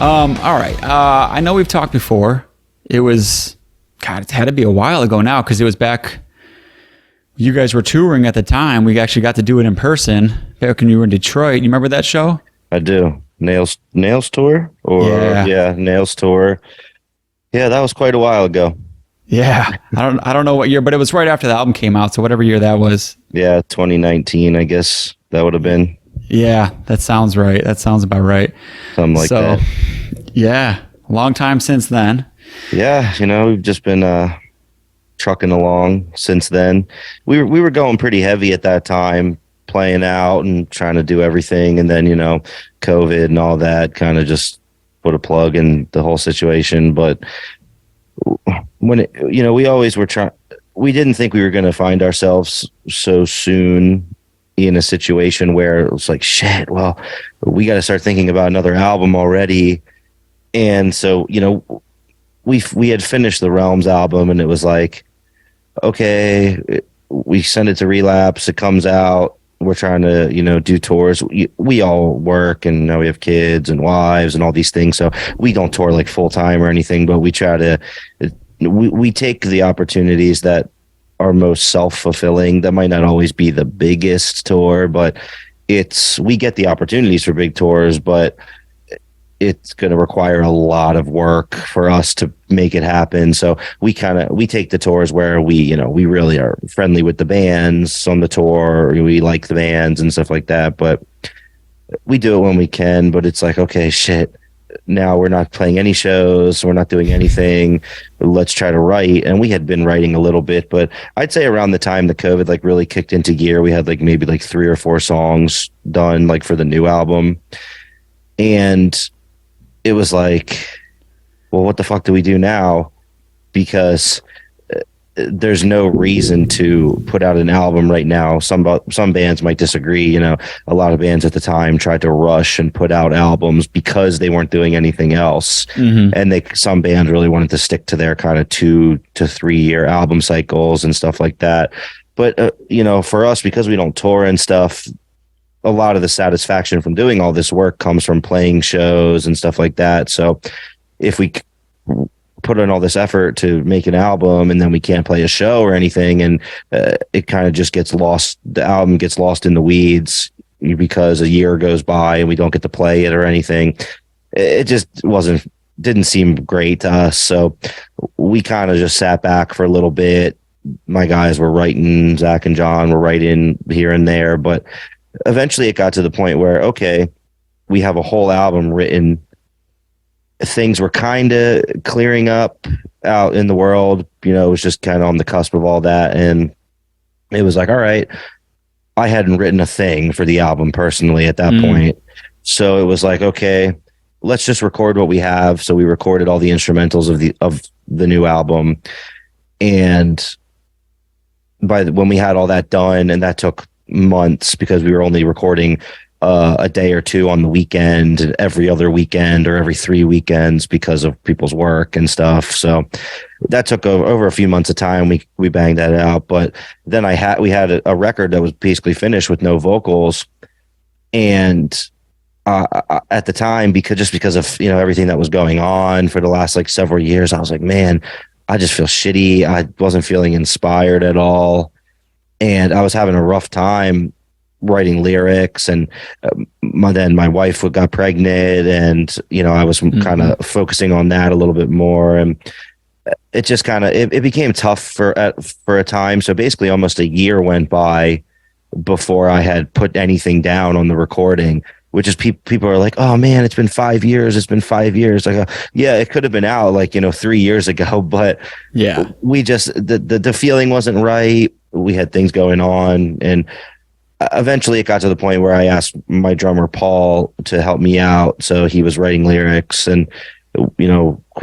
All right. I know we've talked before. It was, God, it had to be a while ago now because it was back. You guys were touring at the time. We actually got to do it in person back when you were in Detroit. You remember that show? I do. Nails tour, or Nails tour. Yeah, that was quite a while ago. Yeah, I don't know what year, but it was right after the album came out. So whatever year that was. Yeah, 2019, I guess that would have been. Yeah, that sounds right. That sounds about right. Something like that. Yeah, a long time since then. Yeah, we've just been trucking along since then. We were going pretty heavy at that time, playing out and trying to do everything, and then COVID and all that kind of just put a plug in the whole situation. But when we always were trying, we didn't think we were going to find ourselves so soon in a situation where it was like, shit, well, we got to start thinking about another album already. And so we had finished the Realms album, and it was like, okay, we send it to Relapse, it comes out, we're trying to do tours. We all work, and now we have kids and wives and all these things, so we don't tour like full time or anything, but we try to we take the opportunities that are most self-fulfilling. That might not always be the biggest tour, but we get the opportunities for big tours, but it's going to require a lot of work for us to make it happen. So we take the tours where we really are friendly with the bands on the tour. We like the bands and stuff like that, but we do it when we can. But it's like, okay, shit, now we're not playing any shows. We're not doing anything. Let's try to write. And we had been writing a little bit, but I'd say around the time the COVID like really kicked into gear, we had like maybe like 3 or 4 songs done like for the new album. And it was like, well, what the fuck do we do now? Because there's no reason to put out an album right now. Some bands might disagree. A lot of bands at the time tried to rush and put out albums because they weren't doing anything else. Mm-hmm. And some bands really wanted to stick to their kind of 2 to 3 year album cycles and stuff like that. But, for us, because we don't tour and stuff, a lot of the satisfaction from doing all this work comes from playing shows and stuff like that. So if we put in all this effort to make an album and then we can't play a show or anything, and it kind of just gets lost, the album gets lost in the weeds because a year goes by and we don't get to play it or anything, it just didn't seem great to us. So we kind of just sat back for a little bit. My guys were writing, Zach and John were writing here and there, but eventually it got to the point where, okay, we have a whole album written. Things were kind of clearing up out in the world. It was just kind of on the cusp of all that. And it was like, all right, I hadn't written a thing for the album personally at that point. So it was like, okay, let's just record what we have. So we recorded all the instrumentals of the new album. And when we had all that done, and that took months because we were only recording a day or 2 on the weekend, every other weekend or every 3 weekends because of people's work and stuff. So that took over a few months of time. We banged that out, but then we had a record that was basically finished with no vocals. And at the time, because of everything that was going on for the last like several years, I was like, man, I just feel shitty. I wasn't feeling inspired at all. And I was having a rough time writing lyrics, and then my wife got pregnant, and I was kind of focusing on that a little bit more, and it just kind of it became tough for a time. So basically, almost a year went by before I had put anything down on the recording. Which is people are like, oh man, it's been 5 years. It's been 5 years. Like, yeah, it could have been out like 3 years ago, but yeah, we just the feeling wasn't right. We had things going on, and eventually it got to the point where I asked my drummer Paul to help me out. So he was writing lyrics, and we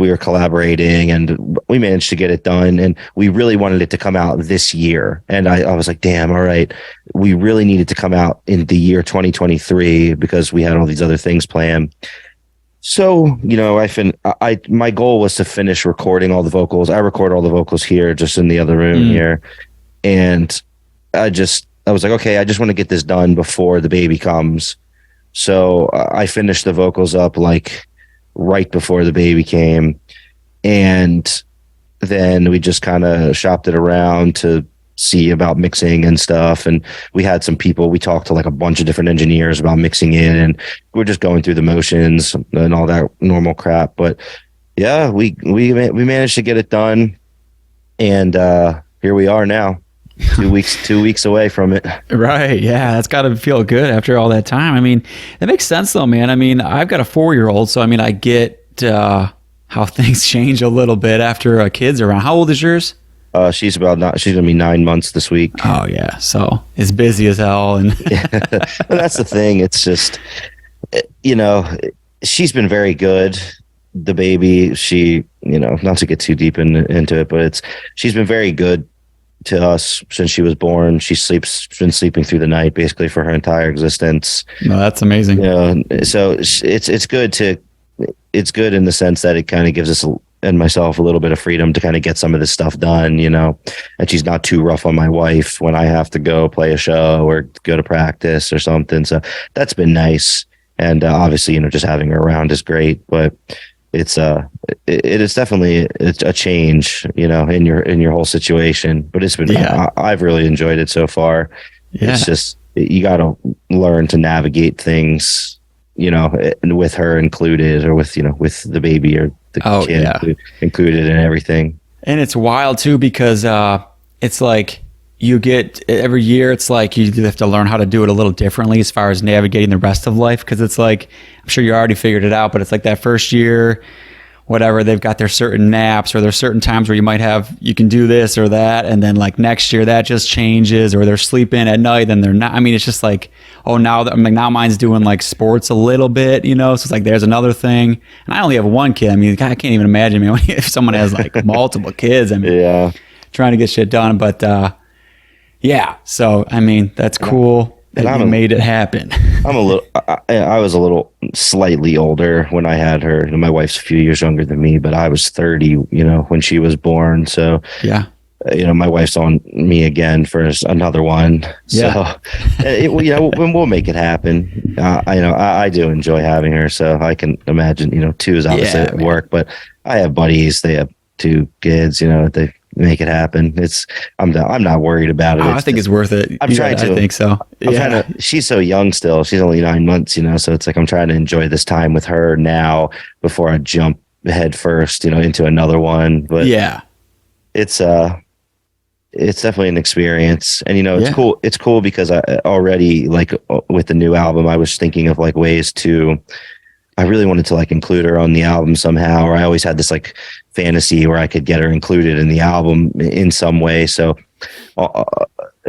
were collaborating, and we managed to get it done. And we really wanted it to come out this year. And I was like, damn, all right, we really needed to come out in the year 2023 because we had all these other things planned. So, my goal was to finish recording all the vocals. I record all the vocals here, just in the other room here. And I was like, okay, I just want to get this done before the baby comes. So I finished the vocals up like right before the baby came. And then we just kind of shopped it around to see about mixing and stuff. And we had some people, we talked to like a bunch of different engineers about mixing it, and we're just going through the motions and all that normal crap. But yeah, we managed to get it done. And here we are now. 2 weeks away from it. Right. Yeah. That's got to feel good after all that time. I mean, it makes sense though, man. I mean, I've got a 4-year-old, so I mean, I get how things change a little bit after a kid's around. How old is yours? She's gonna be 9 months this week. Oh yeah. So it's busy as hell. And yeah. But that's the thing. It's just, she's been very good. The baby, she, not to get too deep into it, but she's been very good to us since she was born. She's been sleeping through the night basically for her entire existence. No, that's amazing. So it's good in the sense that it kind of gives us and myself a little bit of freedom to kind of get some of this stuff done, and she's not too rough on my wife when I have to go play a show or go to practice or something. So that's been nice. And obviously, just having her around is great, but it is definitely a change, in your whole situation. But it's been, I've really enjoyed it so far. Yeah. It's just, you got to learn to navigate things, with her included, or with the baby or the kid included and everything. And it's wild too, because it's like you get every year, it's like you have to learn how to do it a little differently as far as navigating the rest of life. Because it's like, I'm sure you already figured it out, but it's like that first year, whatever, they've got their certain naps, or there's certain times where you can do this or that, and then like next year that just changes, or they're sleeping at night and they're not. I mean, it's just like, now mine's doing like sports a little bit, so it's like there's another thing. And I only have one kid. I mean, I can't even imagine, if someone has like multiple kids. I mean, trying to get shit done, but yeah. So I mean, that's cool. And you made it happen. I was a little slightly older when I had her. My wife's a few years younger than me, but I was 30, when she was born. So yeah, my wife's on me again for another one. Yeah. So, we'll make it happen. I do enjoy having her, so I can imagine, 2 is obviously at work, but I have buddies, they have 2 kids, they make it happen. I'm not worried about it. I think it's worth it. I think so. She's so young still. She's only 9 months, so it's like I'm trying to enjoy this time with her now before I jump head first, into another one. But yeah, it's definitely an experience. And it's cool. It's cool because I already, like, with the new album, I was thinking of like ways I really wanted to like include her on the album somehow, or I always had this like fantasy where I could get her included in the album in some way. So,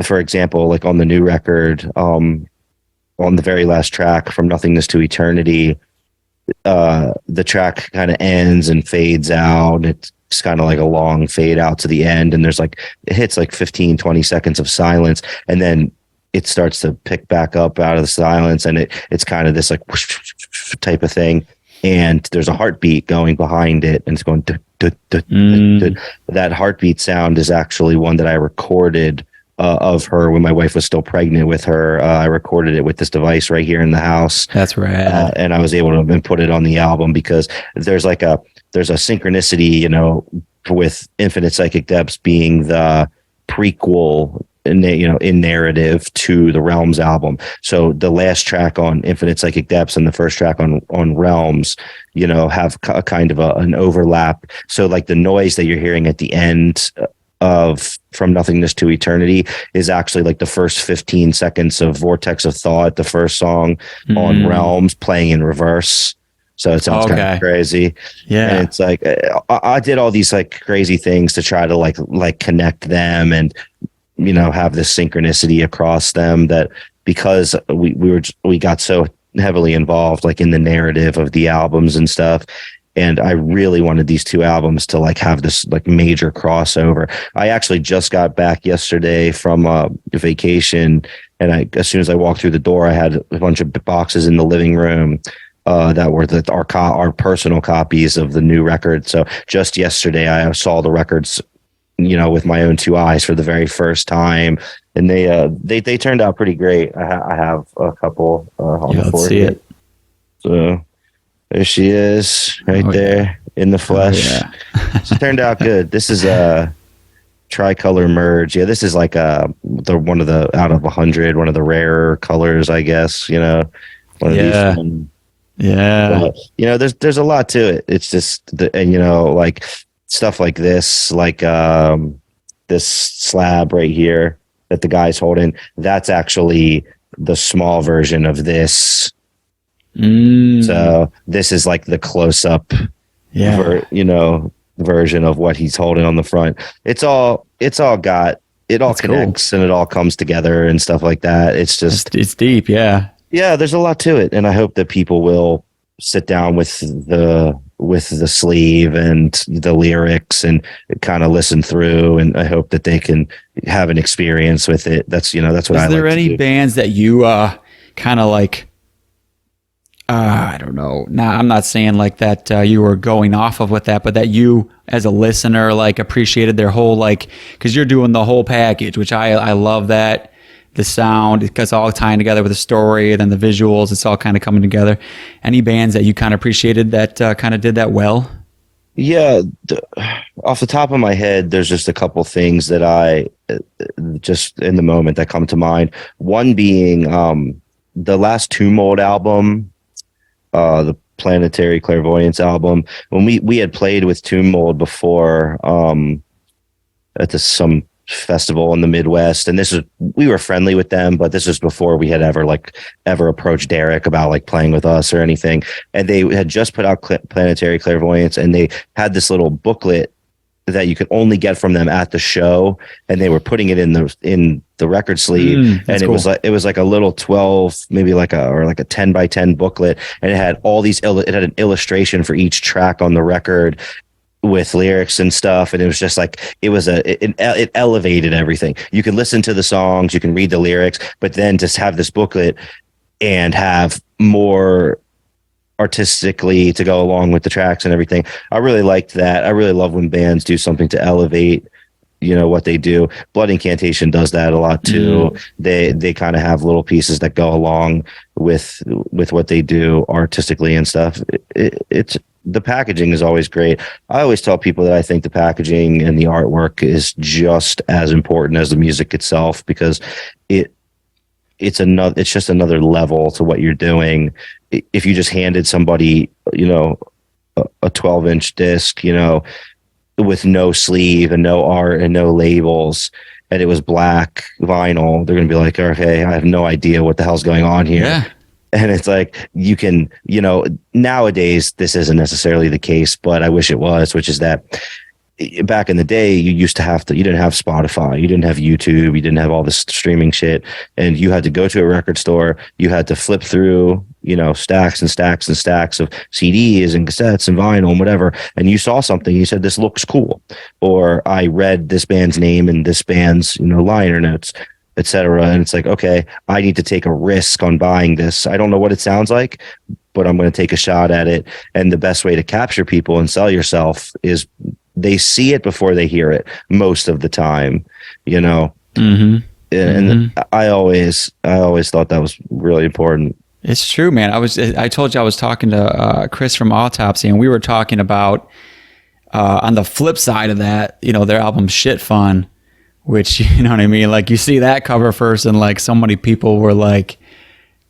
for example, like on the new record, on the very last track, From Nothingness to Eternity, the track kind of ends and fades out. It's kind of like a long fade out to the end. And it hits like 15, 20 seconds of silence. And then it starts to pick back up out of the silence, and it's kind of this like type of thing, and there's a heartbeat going behind it, and it's going that heartbeat sound is actually one that I recorded of her when my wife was still pregnant with her. I recorded it with this device right here in the house. That's rad. And I was able to put it on the album because there's a synchronicity, with Infinite Psychic Depths being the prequel in narrative to the Realms album. So the last track on Infinite Psychic Depths and the first track on Realms, have a kind of an overlap. So like the noise that you're hearing at the end of From Nothingness to Eternity is actually like the first 15 seconds of Vortex of Thought, the first song on Realms, playing in reverse. So it sounds kind of crazy. Yeah. And it's like, I did all these like crazy things to try to like connect them and, have this synchronicity across them, that because we got so heavily involved like in the narrative of the albums and stuff. And I really wanted these 2 albums to like have this like major crossover. I actually just got back yesterday from vacation, and as soon as I walked through the door, I had a bunch of boxes in the living room that were our personal copies of the new record. So just yesterday, I saw the records, with my own 2 eyes for the very first time, and they turned out pretty great. I have a couple on the 40th. So There she is, right Oh, there yeah. in the Oh, flesh. yeah. She turned out good. This is a tricolor merge. Yeah, this is like the one of the out of 100, one of the rarer colors, I guess. One of these. Yeah. Yeah. But there's a lot to it. It's just and like stuff like this, like this slab right here that the guy's holding. That's actually the small version of this. So this is like the close up, Yeah. version of what he's holding on the front. It all That's cool. connects and it all comes together and stuff like that. It's just It's deep. Yeah. yeah, there's a lot to it, and I hope that people will sit down with the sleeve and the lyrics and kind of listen through, and I hope that they can have an experience with it. That's what I like. Is there to any do. bands that you kind of like? I don't know. Now, I'm not saying like that you were going off of with that, but that you, as a listener, like appreciated their whole because you're doing the whole package, which I love that. The sound, it's all tying together with the story, and then the visuals, it's all kind of coming together. Any bands that you kind of appreciated that kind of did that well? Yeah, off the top of my head, there's just a couple things that I just in the moment that come to mind. One being the last Tomb Mold album, the Planetary Clairvoyance album. When we had played with Tomb Mold before at some festival in the Midwest, and we were friendly with them, but this was before we had ever approached Derek about playing with us or anything. And they had just put out Planetary Clairvoyance, and they had this little booklet that you could only get from them at the show, and they were putting it in the record sleeve, and it was like a little 12, maybe like a 10 by 10 booklet, and it had all these it had an illustration for each track on the record with lyrics and stuff, and it was just it elevated everything. You can listen to the songs, you can read the lyrics, but then just have this booklet and have more artistically to go along with the tracks and everything. I really liked that. I really love when bands do something to elevate what they do. Blood Incantation does that a lot too. They kind of have little pieces that go along with what they do artistically and stuff. It's the packaging is always great. I always tell people that I think the packaging and the artwork is just as important as the music itself, because it's just another level to what you're doing. If you just handed somebody, a 12-inch disc, with no sleeve and no art and no labels, and it was black vinyl, they're going to be like, okay, I have no idea what the hell's going on here. Yeah. And it's like, you can, nowadays this isn't necessarily the case, but I wish it was, which is that back in the day, you didn't have Spotify, you didn't have YouTube, you didn't have all this streaming shit, and you had to go to a record store, you had to flip through, stacks and stacks and stacks of CDs and cassettes and vinyl and whatever, and you saw something, you said, this looks cool, or I read this band's name and this band's, liner notes, etc. And it's like, okay, I need to take a risk on buying this. I don't know what it sounds like, but I'm going to take a shot at it. And the best way to capture people and sell yourself is they see it before they hear it most of the time, And I always thought that was really important. It's true, man. I told you I was talking to Chris from Autopsy, and we were talking about on the flip side of that, their album Shit Fun, which, you know what I mean? Like, you see that cover first, and so many people were like,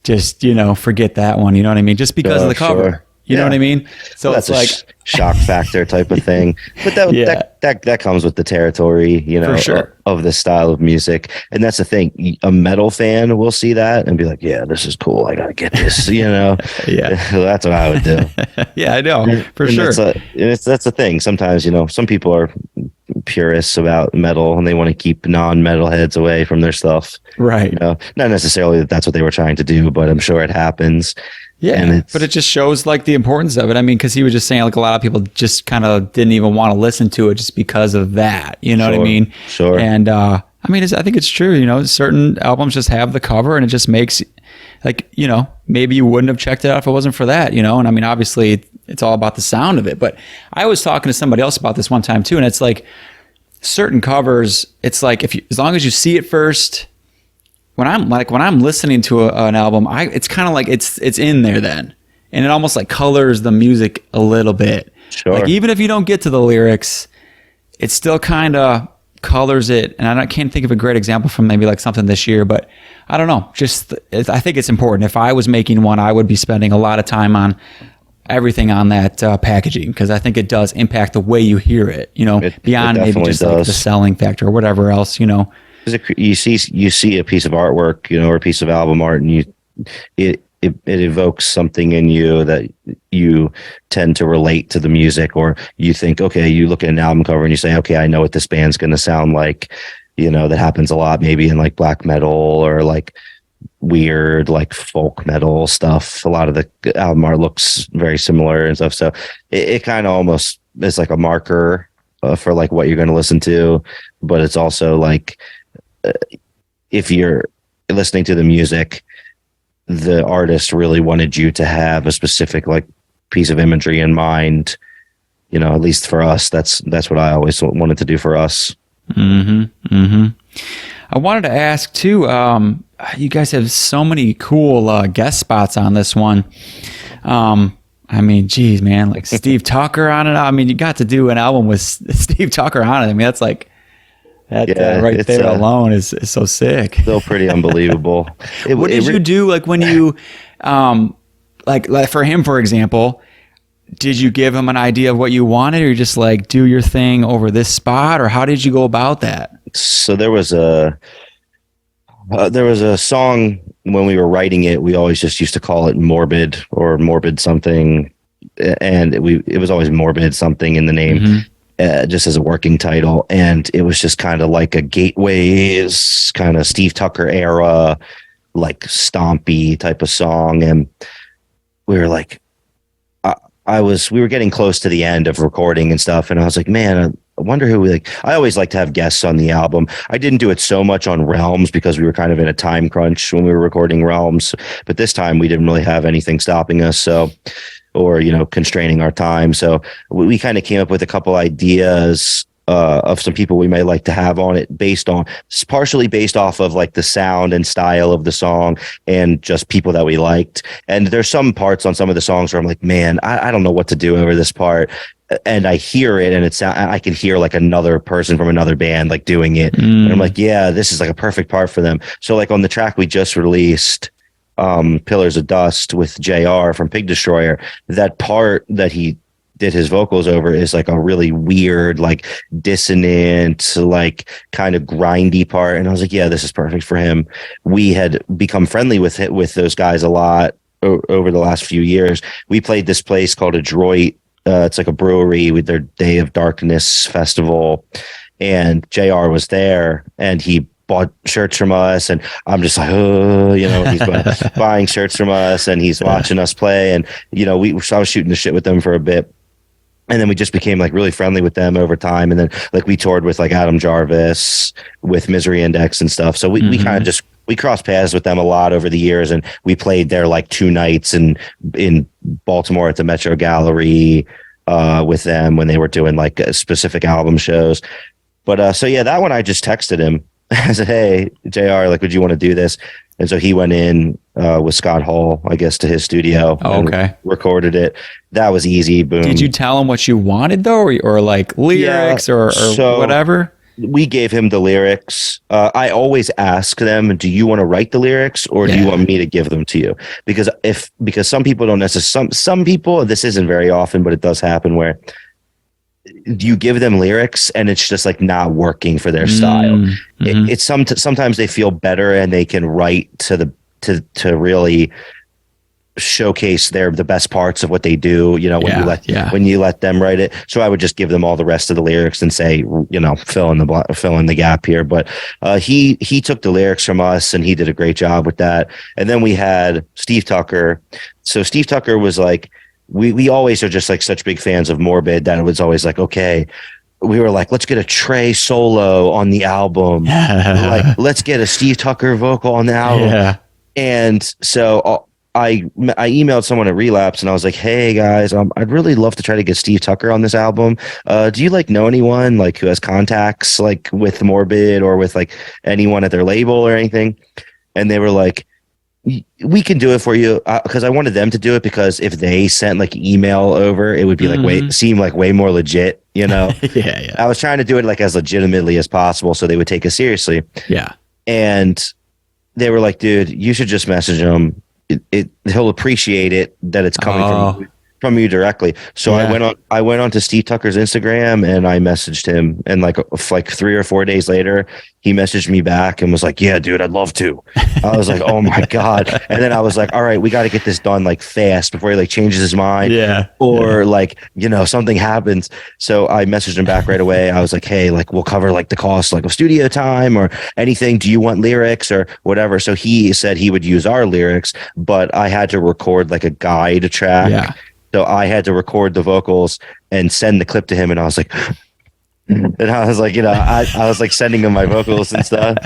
just, forget that one. You know what I mean? Just because of the cover. Sure. You know what I mean? So that's it's a shock factor type of thing. But that comes with the territory, For sure. of the style of music. And that's the thing. A metal fan will see that and be like, yeah, this is cool. I got to get this, Yeah. That's what I would do. Yeah, I know. For sure. That's the thing. Sometimes, some people are purists about metal and they want to keep non-metal heads away from their stuff. Right. Not necessarily that that's what they were trying to do, but I'm sure it happens. Yeah, but it just shows the importance of it. I mean, because he was just saying a lot of people just kind of didn't even want to listen to it just because of that. You know what I mean? Sure. And I think it's true. Certain albums just have the cover, and it just makes maybe you wouldn't have checked it out if it wasn't for that. And I mean, obviously, it's all about the sound of it. But I was talking to somebody else about this one time too, and it's like certain covers. It's like as long as you see it first. When I'm listening to an album, it's kind of like it's in there then. and it almost like colors the music a little bit. Sure. Like even if you don't get to the lyrics, it still kind of colors it. And I can't think of a great example from maybe like something this year, but I don't know. I think it's important. If I was making one, I would be spending a lot of time on everything on that packaging, because I think it does impact the way you hear it, beyond maybe just like the selling factor or whatever else, You see a piece of artwork, or a piece of album art, and it evokes something in you that you tend to relate to the music, or you think, okay, you look at an album cover and you say, okay, I know what this band's going to sound like. That happens a lot, maybe in like black metal or like weird like folk metal stuff. A lot of the album art looks very similar and stuff. So it kind of almost is like a marker for like what you're going to listen to, but it's also like if you're listening to the music, the artist really wanted you to have a specific like piece of imagery in mind. At least for us, that's what I always wanted to do for us. I wanted to ask too, you guys have so many cool guest spots on this one. I mean, geez, man, like Steve Tucker on it. I mean, you got to do an album with Steve Tucker on it. I mean, that's like that right there alone is so sick. Still pretty unbelievable. What did you do like when you, like for him, for example? Did you give him an idea of what you wanted, or just like do your thing over this spot, or how did you go about that? So there was a song when we were writing it. We always just used to call it Morbid or Morbid something, and it was always Morbid something in the name, just as a working title. And it was just kind of like a Gateways kind of Steve Tucker era, like stompy type of song. And we were like, we were getting close to the end of recording and stuff, and I was like, man, I wonder who I always like to have guests on the album. I didn't do it so much on Realms because we were kind of in a time crunch when we were recording Realms, but this time we didn't really have anything stopping us, or constraining our time. So we kind of came up with a couple ideas of some people we may like to have on it, partially based off of like the sound and style of the song and just people that we liked. And there's some parts on some of the songs where I'm like, man, I don't know what to do over this part. And I hear it and I can hear like another person from another band like doing it. And I'm like, yeah, this is like a perfect part for them. So like on the track we just released, Pillars of Dust with JR from Pig Destroyer, that part that he did his vocals over is like a really weird, like dissonant, like kind of grindy part. And I was like, yeah, this is perfect for him. We had become friendly with those guys a lot over the last few years. We played this place called Adroit. It's like a brewery with their Day of Darkness festival. And JR was there and he bought shirts from us, and I'm just like, oh, he's buying shirts from us and he's watching us play. And, I was shooting the shit with them for a bit. And then we just became like really friendly with them over time. And then like we toured with like Adam Jarvis with Misery Index and stuff. So we kind of just, we crossed paths with them a lot over the years. And we played there like 2 nights in Baltimore at the Metro Gallery with them when they were doing like specific album shows. But so yeah, that one I just texted him. I said, hey, JR, like, would you want to do this? And so he went in with Scott Hall, I guess, to his studio. Oh, okay. Recorded it. That was easy. Boom. Did you tell him what you wanted, though, or like lyrics or whatever? We gave him the lyrics. I always ask them, do you want to write the lyrics or do you want me to give them to you? Because some people don't necessarily, some people, this isn't very often, but it does happen where you give them lyrics and it's just like not working for their style. It's sometimes they feel better and they can write to really showcase the best parts of what they do, when you let them write it. So I would just give them all the rest of the lyrics and say, fill in the gap here. But he took the lyrics from us and he did a great job with that. And then we had Steve Tucker. So Steve Tucker was like, we always are just like such big fans of Morbid that it was always like, okay, we were like, let's get a Trey solo on the album. Like, let's get a Steve Tucker vocal on the album. Yeah. And so I emailed someone at Relapse and I was like, hey guys, I'd really love to try to get Steve Tucker on this album. Do you like know anyone like who has contacts like with Morbid or with like anyone at their label or anything? And they were like, we can do it for you, because I wanted them to do it, because if they sent like email over, it would be like Mm-hmm. seem like way more legit, you know. Yeah, yeah, I was trying to do it like as legitimately as possible so they would take us seriously. yeah. And they were like, dude, you should just message him. He'll appreciate it that it's coming Oh, from you directly. So yeah. I went on to Steve Tucker's Instagram and I messaged him, and like 3 or 4 days later, he messaged me back and was like, yeah, dude, I'd love to. I was like, oh my God. And then I was like, all right, we got to get this done like fast before he like changes his mind Yeah, or yeah. like, something happens. So I messaged him back right away. I was like, hey, like we'll cover like the cost like of studio time or anything. Do you want lyrics or whatever? So he said he would use our lyrics, but I had to record like a guide track. Yeah. So I had to record the vocals and send the clip to him. And I was like, and I was like, I was like sending him my vocals and stuff.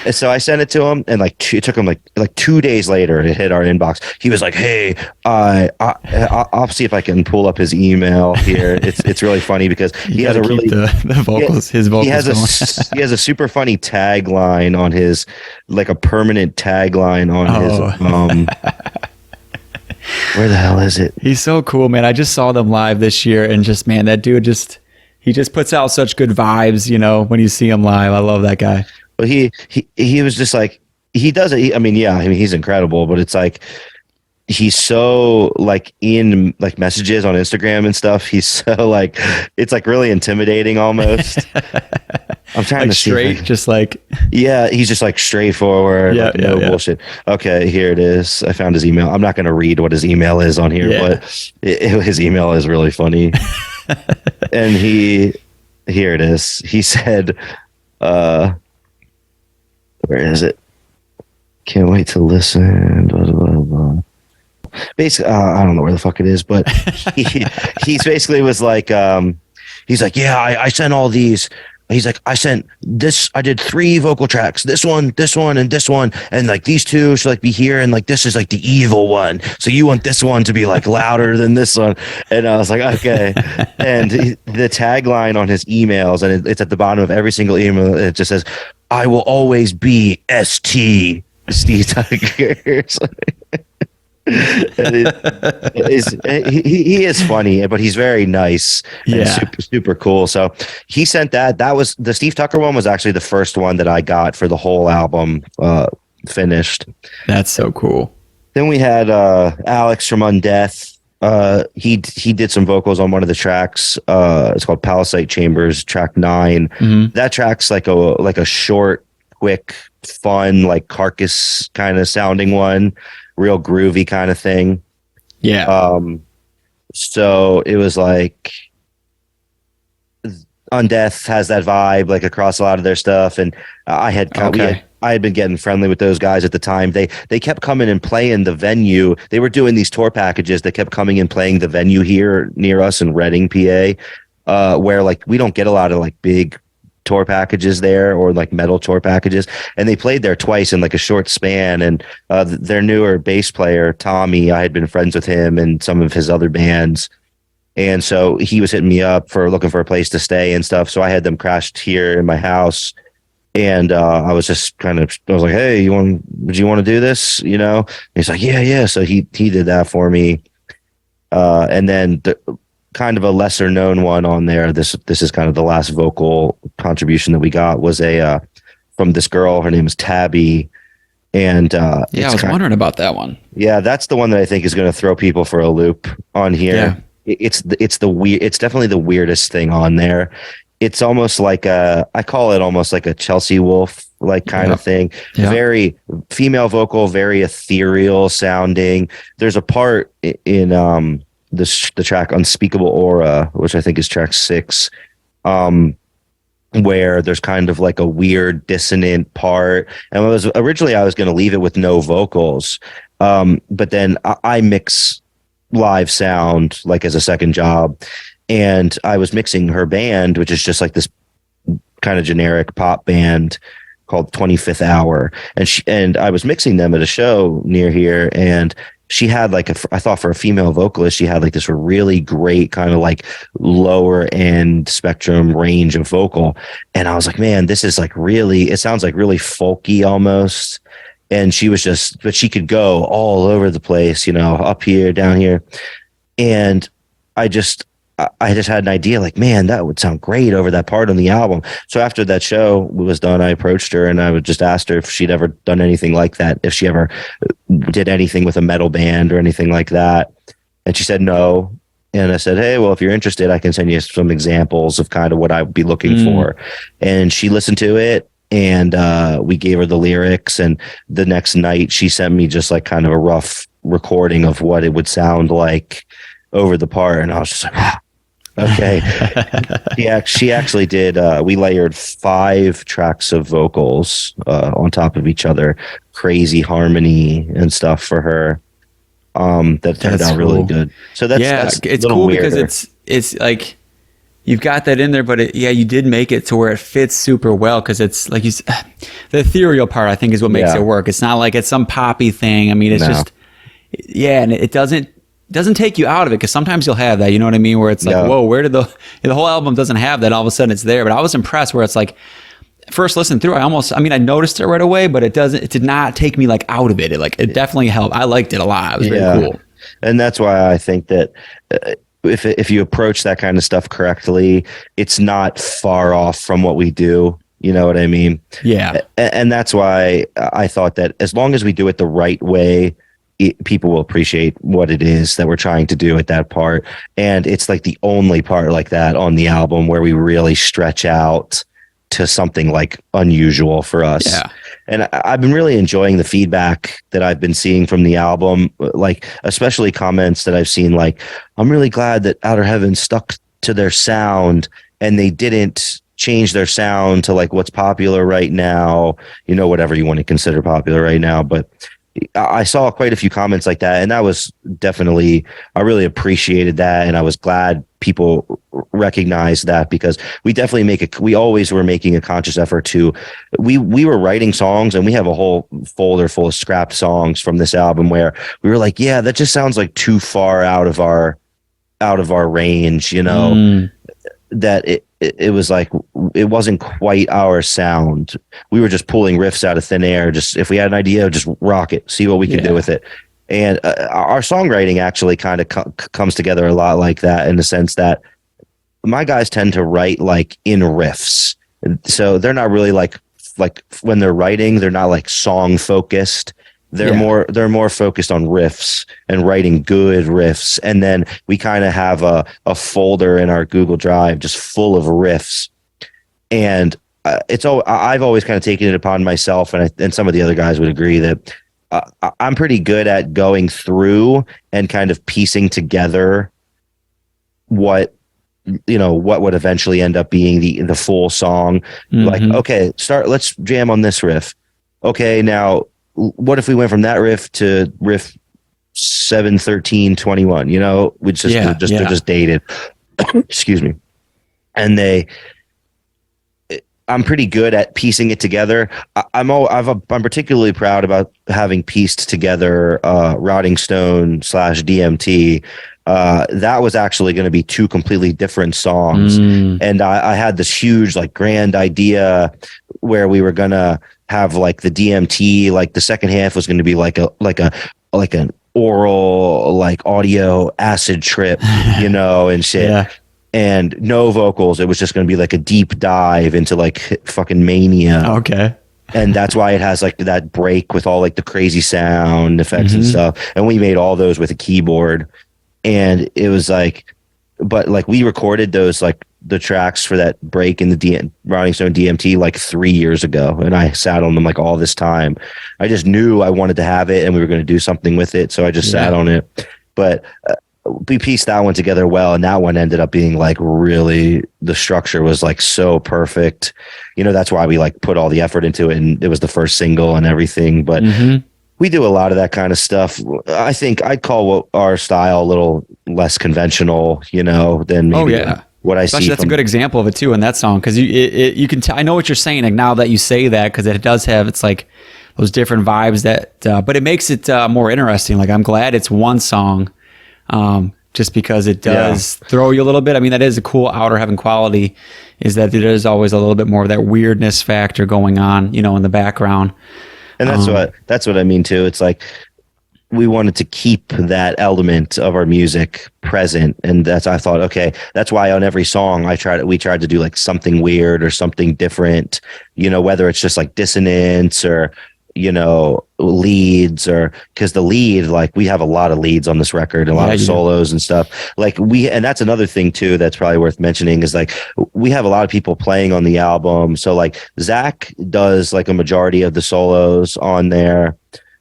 And so I sent it to him, and like it took him like 2 days later to hit our inbox. He was like, "Hey, I'll see if I can pull up his email here." It's really funny because he has a keep really the vocals, his vocals he has going. he has a super funny tagline on his, like a permanent tagline on his where the hell is it? He's so cool, man. I just saw them live this year, and just man, that dude he just puts out such good vibes. When you see him live, I love that guy. But he was just like, he does it. I mean, yeah, I mean, he's incredible, but it's like he's so like in like messages on Instagram and stuff. He's so like, it's like really intimidating almost. I'm trying Like to see. straight, just like Yeah, he's just like straightforward, yeah, like yeah, no yeah. bullshit. Okay, here it is. I found his email. I'm not going to read what his email is on here, Yeah. but his email is really funny. And here it is. He said, where is it? Can't wait to listen. Blah, blah, blah. Basically, I don't know where the fuck it is, but he's basically was like, he's like, yeah, I sent all these. He's like, I sent this. I did 3 vocal tracks. This one, and this one, and like these 2 should like be here, and like this is like the evil one. So you want this one to be like louder than this one? And I was like, okay. And the tagline on his emails, and it's at the bottom of every single email. It just says, "I will always be St. Steve Tucker." He is funny, but he's very nice and Yeah. super super cool. So he sent that. That was the Steve Tucker one. Was actually the first one that I got for the whole album finished. That's so cool. Then we had Alex from Undeath. He did some vocals on one of the tracks. It's called Palisade Chambers, track 9. Mhm. That track's like a short, quick, fun, like Carcass kind of sounding one. Real groovy kind of thing. Yeah. So it was like Undeath has that vibe like across a lot of their stuff, and I had been getting friendly with those guys at the time. They kept coming and playing the venue. They were doing these tour packages that kept coming and playing the venue here near us in Reading, PA, where like we don't get a lot of like big tour packages there, or like metal tour packages, and they played there twice in like a short span. And their newer bass player Tommy, I had been friends with him and some of his other bands, and so he was hitting me up for looking for a place to stay and stuff. So I had them crashed here in my house, and I was just I was like, hey, would you want to do this, and he's like, yeah. So he did that for me, and then kind of a lesser known one on there. This is kind of the last vocal contribution that we got, was from this girl. Her name is Tabby, and I was wondering about that one. Yeah, that's the one that I think is going to throw people for a loop on here. Yeah. It's definitely the weirdest thing on there. It's almost like I call it almost like a Chelsea Wolf like kind of thing. Yeah. Very female vocal, very ethereal sounding. There's a part in the track Unspeakable Aura, which I think is track 6, where there's kind of like a weird dissonant part. And originally I was going to leave it with no vocals, but then I mix live sound like as a second job, and I was mixing her band, which is just like this kind of generic pop band called 25th Hour, and I was mixing them at a show near here, and she had like I thought for a female vocalist, she had like this really great kind of like lower end spectrum range of vocal. And I was like, man, this is like really, it sounds like really folky almost. and but she could go all over the place, up here, down here. And I just had an idea, like, man, that would sound great over that part on the album. So after that show was done, I approached her and I would just asked her if she'd ever done anything like that, if she ever did anything with a metal band or anything like that. And she said no. And I said, hey, well, if you're interested, I can send you some examples of kind of what I would be looking for. And she listened to it, and we gave her the lyrics. And the next night she sent me just like kind of a rough recording of what it would sound like over the part. And I was just like, okay. She actually did. We layered 5 tracks of vocals on top of each other, crazy harmony and stuff for her. That turned out really good. So that's it's cool weirder. Because it's like you've got that in there, but you did make it to where it fits super well, because it's like the ethereal part, I think, is what makes it work. It's not like it's some poppy thing. I mean, it's just and it doesn't take you out of it, because sometimes you'll have that, you know what I mean, where it's like, whoa, where did the whole album doesn't have that, all of a sudden it's there. But I was impressed where it's like, first listen through, I noticed it right away, but it did not take me like out of it. It definitely helped. I liked it a lot. It was very cool. And that's why I think that if you approach that kind of stuff correctly, it's not far off from what we do. You know what I mean? Yeah. And that's why I thought that as long as we do it the right way, people will appreciate what it is that we're trying to do at that part. And it's like the only part like that on the album where we really stretch out to something like unusual for us. Yeah. And I've been really enjoying the feedback that I've been seeing from the album, like especially comments that I've seen, like, I'm really glad that Outer Heaven stuck to their sound and they didn't change their sound to like what's popular right now, whatever you want to consider popular right now. But I saw quite a few comments like that, and that was definitely, I really appreciated that, and I was glad people recognized that, because we definitely we always were making a conscious effort to, we were writing songs, and we have a whole folder full of scrapped songs from this album where we were like, yeah, that just sounds like too far out of our range, that it was like, it wasn't quite our sound. We were just pulling riffs out of thin air. Just, if we had an idea, just rock it, see what we can do with it. And our songwriting actually kind of comes together a lot like that, in the sense that my guys tend to write like in riffs. So they're not really like when they're writing, they're not like song focused. They're more focused on riffs and writing good riffs. And then we kind of have a folder in our Google Drive just full of riffs. And I've always kind of taken it upon myself, and some of the other guys would agree, that I'm pretty good at going through and kind of piecing together what would eventually end up being the full song. Like, okay, let's jam on this riff. Okay, now what if we went from that riff to riff 7-13-21? Which they're just dated. Excuse me. And I'm pretty good at piecing it together. I'm particularly proud about having pieced together Rotting Stone / DMT. That was actually going to be 2 completely different songs. And I had this huge, like, grand idea where we were going to have like the DMT, like the second half was going to be like an oral, like audio acid trip, and shit. Yeah. And no vocals. It was just going to be like a deep dive into like fucking mania. Okay. And that's why it has like that break with all like the crazy sound effects and stuff. And we made all those with a keyboard. And it was like, but like we recorded those, like the tracks for that break in the Rotting Stone DMT like 3 years ago. And I sat on them like all this time. I just knew I wanted to have it and we were going to do something with it. So I just sat on it. But we pieced that one together well. And that one ended up being like really, the structure was like so perfect. That's why we like put all the effort into it. And it was the first single and everything. But we do a lot of that kind of stuff. I think I'd call our style a little less conventional, than maybe what I see. That's a good example of it too in that song, because you can I know what you're saying, like, now that you say that, because it does have, it's like those different vibes that, but it makes it more interesting. Like, I'm glad it's one song, just because it does throw you a little bit. I mean, that is a cool Outer Heaven quality, is that there is always a little bit more of that weirdness factor going on, in the background. And that's what I mean too. It's like we wanted to keep that element of our music present, and I thought, okay, that's why on every song we tried to do like something weird or something different, whether it's just like dissonance or leads, or because the lead, like we have a lot of leads on this record, a lot of solos and stuff, like and that's another thing too that's probably worth mentioning, is like we have a lot of people playing on the album. So like Zach does like a majority of the solos on there.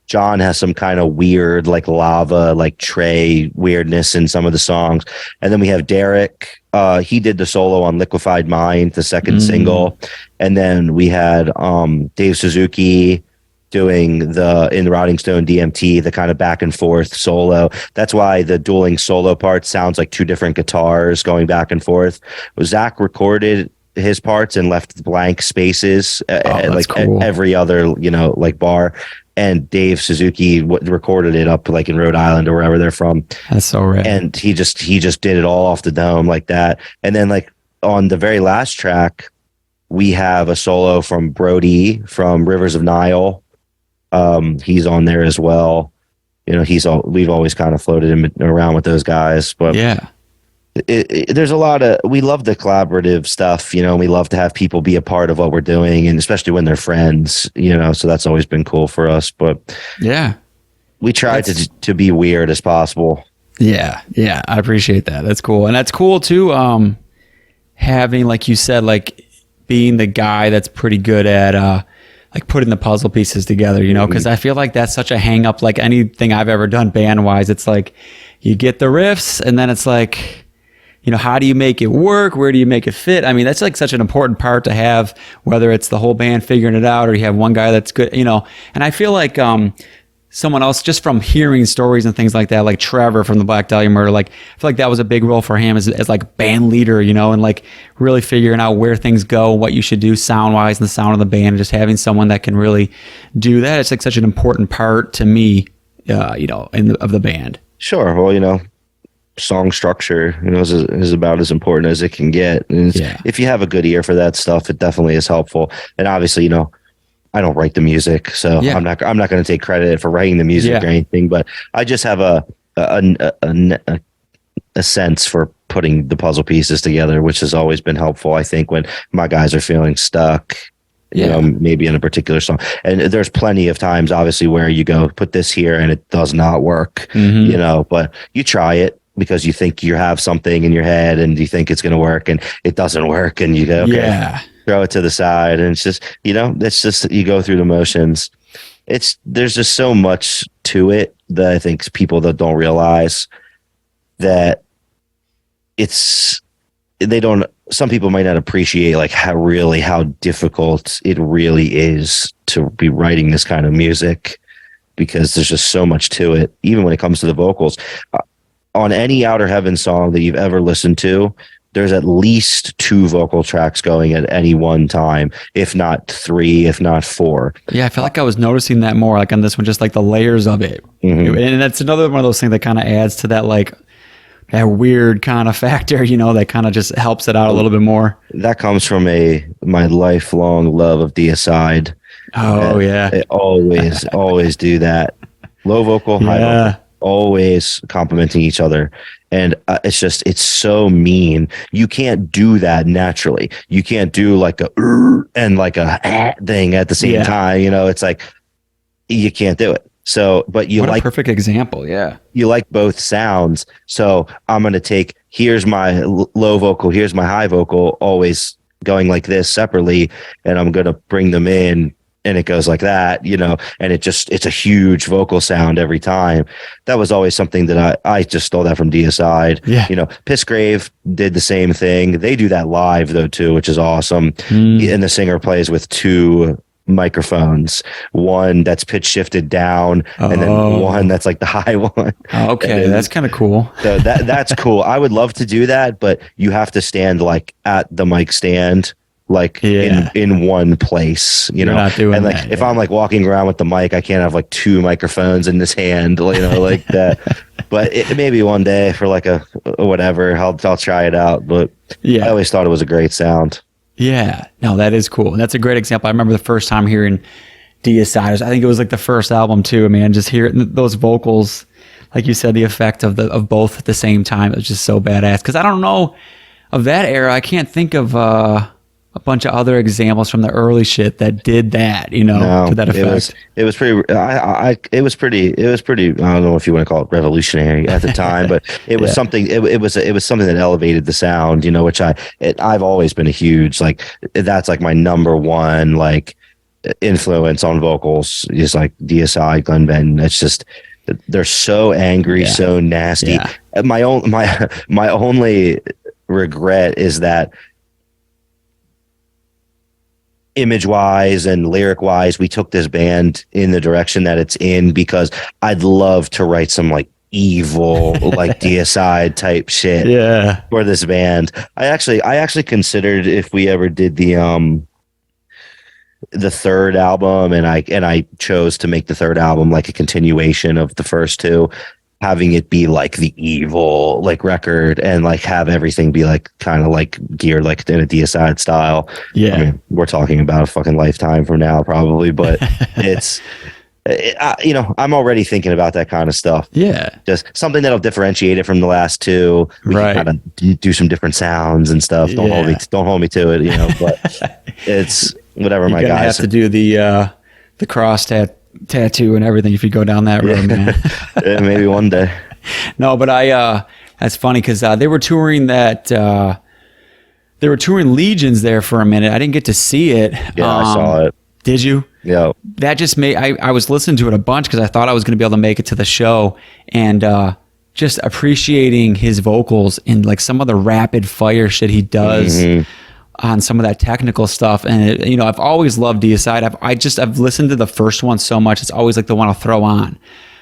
John has some kind of weird, like lava, like Trey weirdness in some of the songs. And then we have Derek. He did the solo on Liquefied Mind, the second single. And then we had Dave Suzuki doing in the Rotting Stone DMT, the kind of back and forth solo. That's why the dueling solo part sounds like two different guitars going back and forth. Zach recorded his parts and left blank spaces like cool. Every other, like bar. And Dave Suzuki recorded it up like in Rhode Island or wherever they're from. That's so rad. And he just did it all off the dome like that. And then like on the very last track, we have a solo from Brody from Rivers of Nile. He's on there as well. We've always kind of floated him around with those guys, but yeah. There's a lot of, we love the collaborative stuff, we love to have people be a part of what we're doing, and especially when they're friends, so that's always been cool for us. But yeah, we try to be weird as possible. Yeah. I appreciate that. That's cool. And that's cool too. Having, like you said, like being the guy that's pretty good at, like putting the puzzle pieces together, because I feel like that's such a hang up, like anything I've ever done band wise. It's like you get the riffs and then it's like, how do you make it work? Where do you make it fit? I mean, that's like such an important part to have, whether it's the whole band figuring it out or you have one guy that's good, and I feel like someone else, just from hearing stories and things like that, like Trevor from the Black Dahlia Murder, like I feel like that was a big role for him as like band leader, and like really figuring out where things go, what you should do sound wise and the sound of the band, and just having someone that can really do that. It's like such an important part to me, of the band. Sure. Well, song structure, is about as important as it can get. And if you have a good ear for that stuff, it definitely is helpful. And obviously, I don't write the music, so I'm not going to take credit for writing the music or anything, but I just have a sense for putting the puzzle pieces together, which has always been helpful. I think when my guys are feeling stuck, maybe in a particular song, and there's plenty of times obviously where you go, put this here and it does not work, but you try it because you think you have something in your head and you think it's going to work and it doesn't work, and you go, okay, throw it to the side. And it's just, it's just, you go through the motions. There's just so much to it that I think people that don't realize that some people might not appreciate like how difficult it really is to be writing this kind of music, because there's just so much to it, even when it comes to the vocals. On any Outer Heaven song that you've ever listened to, there's at least 2 vocal tracks going at any one time, if not 3, if not 4. Yeah, I feel like I was noticing that more, like on this one, just like the layers of it. And that's another one of those things that kind of adds to that, like that weird kind of factor, that kind of just helps it out a little bit more. That comes from my lifelong love of Deicide. Oh, yeah. It always do that. Low vocal, high vocal. Always complimenting each other, and it's so mean. You can't do that naturally. You can't do like a and like a thing at the same time. It's like you can't do it. So, but you what a perfect example. Yeah, you like both sounds. So I'm gonna take, here's my low vocal, here's my high vocal, always going like this separately, and I'm gonna bring them in. And it goes like that, and it's a huge vocal sound every time. That was always something that I just stole that from Deicide. Yeah. Pissgrave did the same thing. They do that live though too, which is awesome. And the singer plays with 2 microphones, one that's pitch shifted down, and then one that's like the high one. Okay, that's kind of cool. So that's cool. I would love to do that, but you have to stand like at the mic stand, like in one place, You're not doing and like that, if I'm like walking around with the mic, I can't have like 2 microphones in this hand, like that. But maybe one day for like a whatever, I'll try it out. But I always thought it was a great sound. Yeah, no, that is cool. And that's a great example. I remember the first time hearing Deicide. I think it was like the first album too, man. Just hearing those vocals, like you said, the effect of both at the same time, it was just so badass. Because I don't know of that era, I can't think of a bunch of other examples from the early shit that did that, to that effect. It was pretty. It was pretty. I don't know if you want to call it revolutionary at the time, but it was something. It was something that elevated the sound, which I've always been a huge that's like my number one influence on vocals is like DSI, Glenn Benton. It's just they're so angry, so nasty. Yeah. My only regret is that image wise and lyric wise, we took this band in the direction that it's in, because I'd love to write some evil DSI type shit for this band. I actually considered if we ever did the third album, and I chose to make the third album like a continuation of the first two, having it be the evil record, and have everything be kind of geared in a DSI style. Yeah, I mean, we're talking about a fucking lifetime from now probably, but I'm already thinking about that kind of stuff. Yeah, just something that'll differentiate it from the last two. We can kind of do some different sounds and stuff. Don't hold me to it, but it's whatever. My guys have to do the cross tattoo and everything if you go down that road, man. Yeah, maybe one day. No, but that's funny because they were touring Legions there for a minute. I didn't get to see it. Yeah, I saw it. Did you? Yeah. That just made I was listening to it a bunch because I thought I was going to be able to make it to the show, and just appreciating his vocals and some of the rapid fire shit he does. Mm-hmm. On some of that technical stuff, and I've always loved Deicide. I've listened to the first one so much; it's always the one I'll throw on.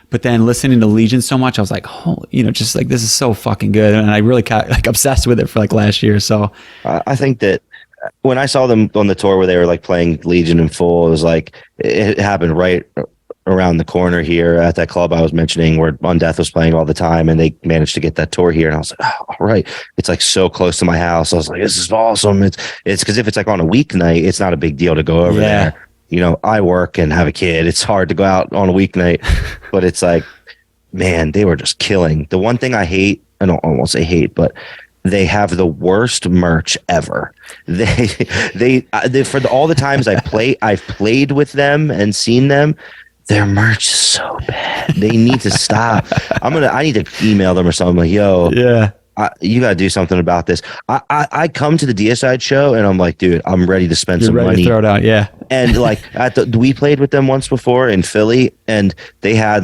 But then listening to Legion so much, I was like, oh, this is so fucking good, and I really got obsessed with it for last year. So I think that when I saw them on the tour where they were playing Legion in full, it was it happened right around the corner here at that club I was mentioning where Undeath was playing all the time, and they managed to get that tour here. And I was like, oh, all right. It's so close to my house. I was like, this is awesome. It's because if it's on a weeknight, it's not a big deal to go over there. I work and have a kid. It's hard to go out on a weeknight, but it's man, they were just killing. The one thing I hate, I won't say hate, but they have the worst merch ever. They for all the times I've played with them and seen them, their merch is so bad. They need to stop. I need to email them or something yo, you got to do something about this. I come to the DSI show and I'm like, dude, I'm ready to spend some money. To throw it out, yeah. And we played with them once before in Philly, and they had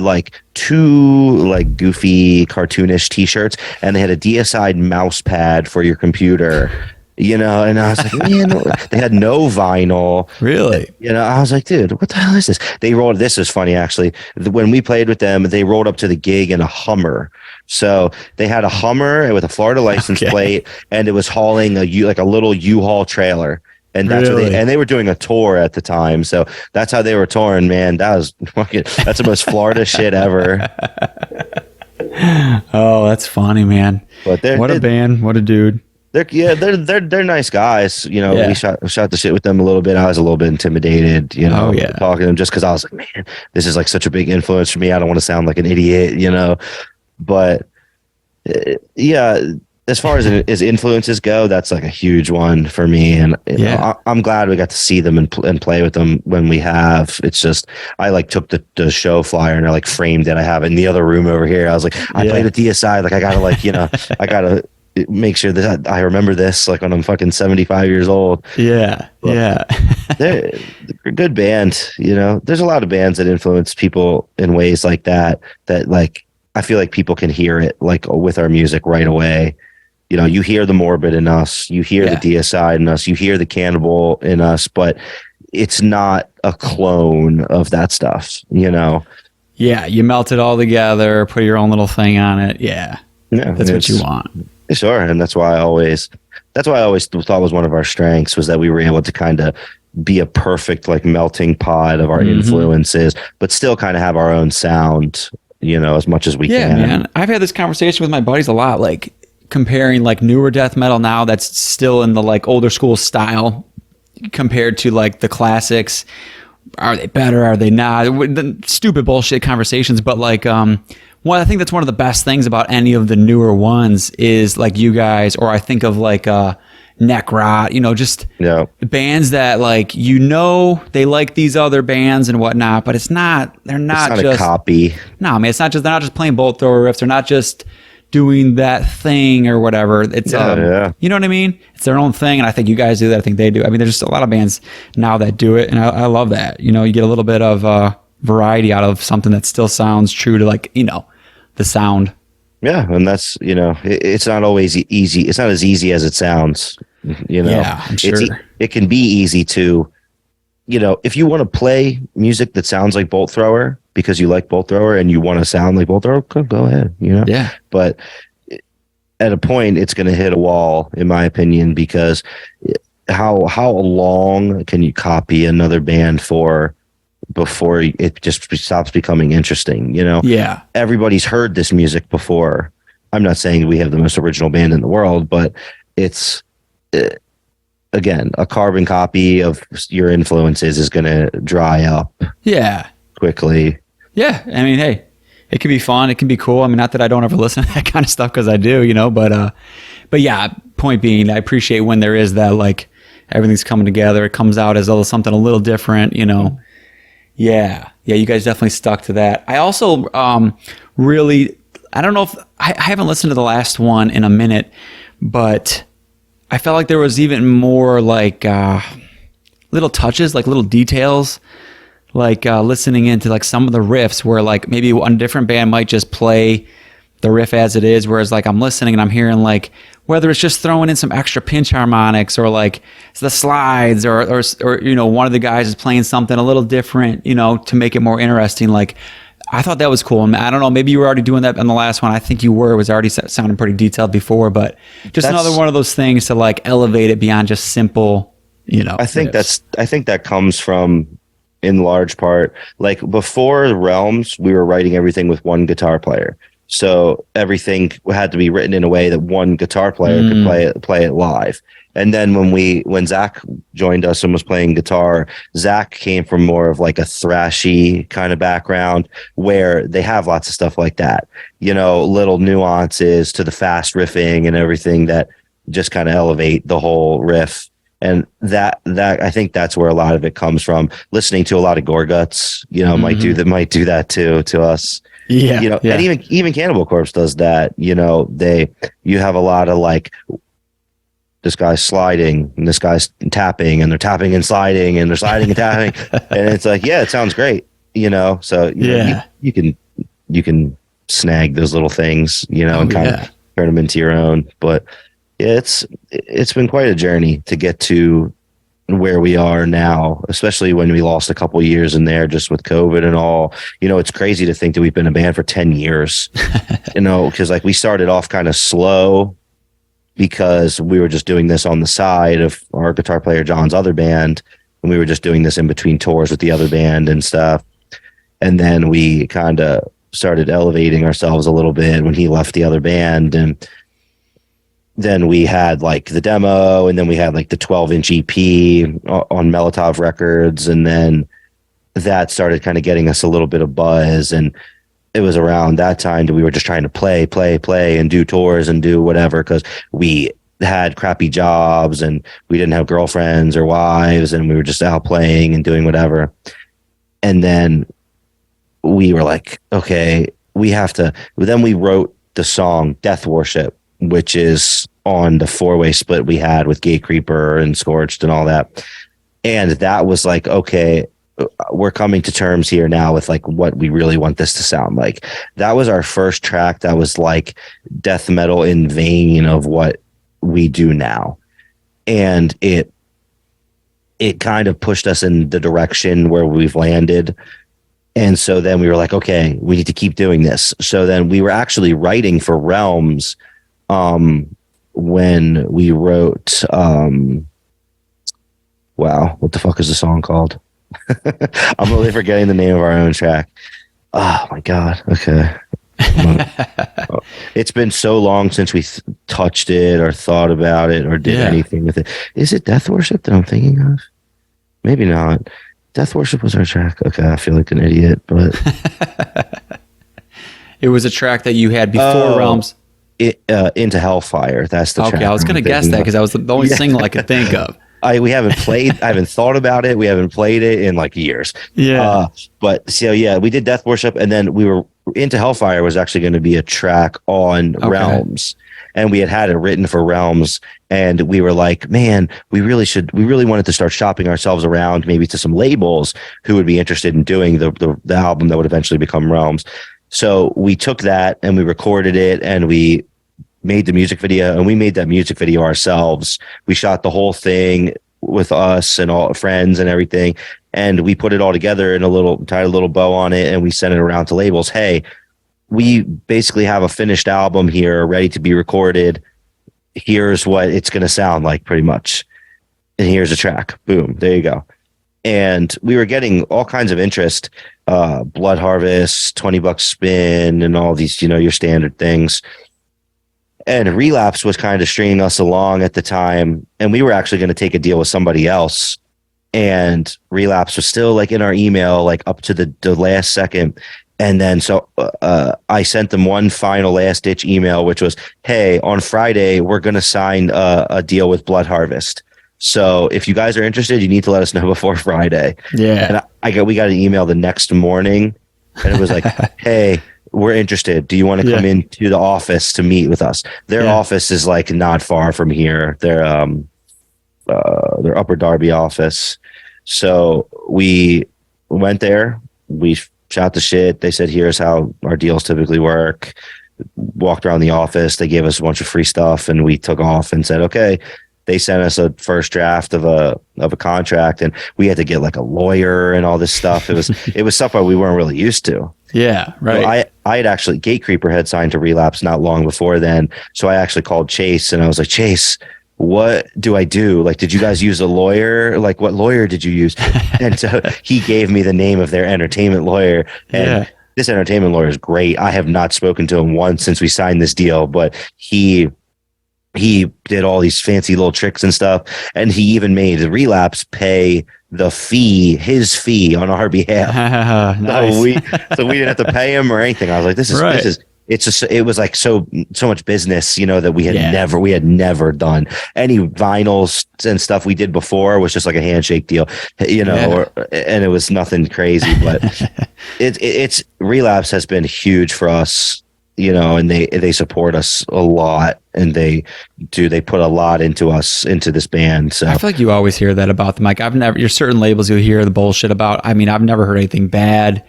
two goofy cartoonish T-shirts, and they had a DSI mouse pad for your computer. And I was like, man, they had no vinyl. Really? I was like, dude, what the hell is this? This is funny, actually. When we played with them, they rolled up to the gig in a Hummer. So they had a Hummer with a Florida license plate, and it was hauling a little U-Haul trailer. And that's what they were doing a tour at the time. So that's how they were touring, man. That's the most Florida shit ever. Oh, that's funny, man. But what a band. What a dude. They're nice guys. We shot the shit with them a little bit. I was a little bit intimidated, talking to them just because I was like, man, this is such a big influence for me. I don't want to sound like an idiot, But as far as influences go, that's a huge one for me. And I'm glad we got to see them and play with them when we have. It's just I took the show flyer and I framed it. I have it in the other room over here. I was like, I played at DSI. I gotta I gotta make sure that I remember this when I'm fucking 75 years old. Yeah. They're a good band. There's a lot of bands that influence people in ways like that I feel like people can hear it with our music right away. You hear the Morbid in us, you hear the DSI in us, you hear the Cannibal in us, but it's not a clone of that stuff, Yeah, you melt it all together, put your own little thing on it. Yeah, that's what you want. Sure, and that's why I always thought was one of our strengths was that we were able to kind of be a perfect melting pot of our influences, but still kind of have our own sound, as much as we can. Yeah, man. I've had this conversation with my buddies a lot, comparing newer death metal now that's still in the older school style compared to the classics. are they better? Are they not? The stupid bullshit conversations. But like, I think that's one of the best things about any of the newer ones is like you guys, or I think of like Neck Rot, just bands that like, they like these other bands and whatnot, but they're not just a copy. No, I mean, they're not just playing bolt thrower riffs. They're not just doing that thing or whatever. It's you know what I mean? It's their own thing, and I think you guys do that. I think they do. I mean, there's just a lot of bands now that do it, and I love that. You get a little bit of variety out of something that still sounds true to like the sound. Yeah, and that's it's not always easy. It's not as easy as it sounds. Yeah, I'm sure. It can be easy to, if you want to play music that sounds like bolt thrower because you like bolt thrower and you want to sound like bolt thrower, go ahead. Yeah. But at a point, it's going to hit a wall, in my opinion, because how long can you copy another band for before it just stops becoming interesting? Yeah. Everybody's heard this music before. I'm not saying we have the most original band in the world, but it's again, a carbon copy of your influences is going to dry up. Yeah. Quickly. Yeah. I mean, hey, it can be fun. It can be cool. I mean, not that I don't ever listen to that kind of stuff because I do, but yeah, point being, I appreciate when there is that, like, everything's coming together. It comes out as something a little different, Yeah. Yeah. You guys definitely stuck to that. I also really, I don't know if I haven't listened to the last one in a minute, but I felt like there was even more like little touches, like little details, like listening into like some of the riffs where like maybe one different band might just play the riff as it is, whereas like I'm listening and I'm hearing like whether it's just throwing in some extra pinch harmonics or like the slides or one of the guys is playing something a little different, to make it more interesting. Like I thought that was cool. I don't know, maybe you were already doing that on the last one. I think you were. It was already sounding pretty detailed before, but just another one of those things to like elevate it beyond just simple, I think riffs. I think that comes from, in large part, like before Realms, we were writing everything with one guitar player. So everything had to be written in a way that one guitar player could play it live. And then when Zach joined us and was playing guitar, Zach came from more of like a thrashy kind of background where they have lots of stuff like that, little nuances to the fast riffing and everything that just kind of elevate the whole riff. And that I think that's where a lot of it comes from. Listening to a lot of Gorguts, might do that too to us. Yeah, And even Cannibal Corpse does that. You have a lot of like, this guy's sliding and this guy's tapping and they're tapping and sliding and they're sliding and tapping, and it's like, yeah, it sounds great. So you can snag those little things, and kind of turn them into your own. But yeah, it's been quite a journey to get to where we are now, especially when we lost a couple of years in there just with COVID and all. It's crazy to think that we've been a band for 10 years, because like we started off kind of slow because we were just doing this on the side of our guitar player John's other band, and we were just doing this in between tours with the other band and stuff. And then we kind of started elevating ourselves a little bit when he left the other band, and then we had like the demo, and then we had like the 12-inch EP on Melotov Records, and then that started kind of getting us a little bit of buzz. And it was around that time that we were just trying to play and do tours and do whatever, because we had crappy jobs and we didn't have girlfriends or wives, and we were just out playing and doing whatever. And then we were like, okay, then we wrote the song Death Worship, which is on the 4-way split we had with Gate Creeper and Scorched and all that. And that was like, okay, we're coming to terms here now with like what we really want this to sound like. That was our first track that was like death metal in vein of what we do now. And it kind of pushed us in the direction where we've landed. And so then we were like, okay, we need to keep doing this. So then we were actually writing for Realms when we wrote wow, what the fuck is the song called? I'm really forgetting the name of our own track. Oh my god. Okay. It's been so long since we touched it or thought about it or did anything with it. Is it Death Worship that I'm thinking of? Maybe not. Death Worship was our track. Okay, I feel like an idiot, but It was a track that you had before Realms. Into Hellfire. That's the track. Okay, I was going to guess that because that was the only single I could think of. We haven't played. I haven't thought about it. We haven't played it in like years. Yeah. But so yeah, we did Death Worship, and then we were Into Hellfire was actually going to be a track on Realms, and we had it written for Realms, and we were like, man, we really wanted to start shopping ourselves around, maybe to some labels who would be interested in doing the album that would eventually become Realms. So we took that and we recorded it, and we made the music video, and we made that music video ourselves. We shot the whole thing with us and all friends and everything, and we put it all together in tied a little bow on it, and we sent it around to labels. Hey, we basically have a finished album here ready to be recorded. Here's what it's going to sound like, pretty much, and here's a track. Boom, there you go. And we were getting all kinds of interest, Blood Harvest, $20 spin, and all these, your standard things. And Relapse was kind of stringing us along at the time, and we were actually going to take a deal with somebody else. And Relapse was still like in our email, like up to the last second. And then so I sent them one final last ditch email, which was, hey, on Friday, we're going to sign a deal with Blood Harvest. So if you guys are interested, you need to let us know before Friday. Yeah. And we got an email the next morning, and it was like, hey, we're interested. Do you want to come into the office to meet with us? Their office is like not far from here. Their Upper Darby office. So we went there. We shot the shit. They said, here's how our deals typically work. Walked around the office. They gave us a bunch of free stuff, and we took off and said, okay. They sent us a first draft of a contract, and we had to get like a lawyer and all this stuff. It was stuff that we weren't really used to. Yeah, right. So I had actually, Gatecreeper had signed to Relapse not long before then. So I actually called Chase, and I was like, Chase, what do I do? Like, did you guys use a lawyer? Like, what lawyer did you use? And so he gave me the name of their entertainment lawyer. And this entertainment lawyer is great. I have not spoken to him once since we signed this deal, but he did all these fancy little tricks and stuff. And he even made the Relapse pay his fee on our behalf. Nice. So we didn't have to pay him or anything. I was like, it was like so much business, that we had never done. Any vinyls and stuff we did before was just like a handshake deal, and it was nothing crazy, but it's Relapse has been huge for us, and they support us a lot, and they put a lot into this band. So I feel like you always hear that about them. Like there's certain labels you'll hear the bullshit about. I mean, I've never heard anything bad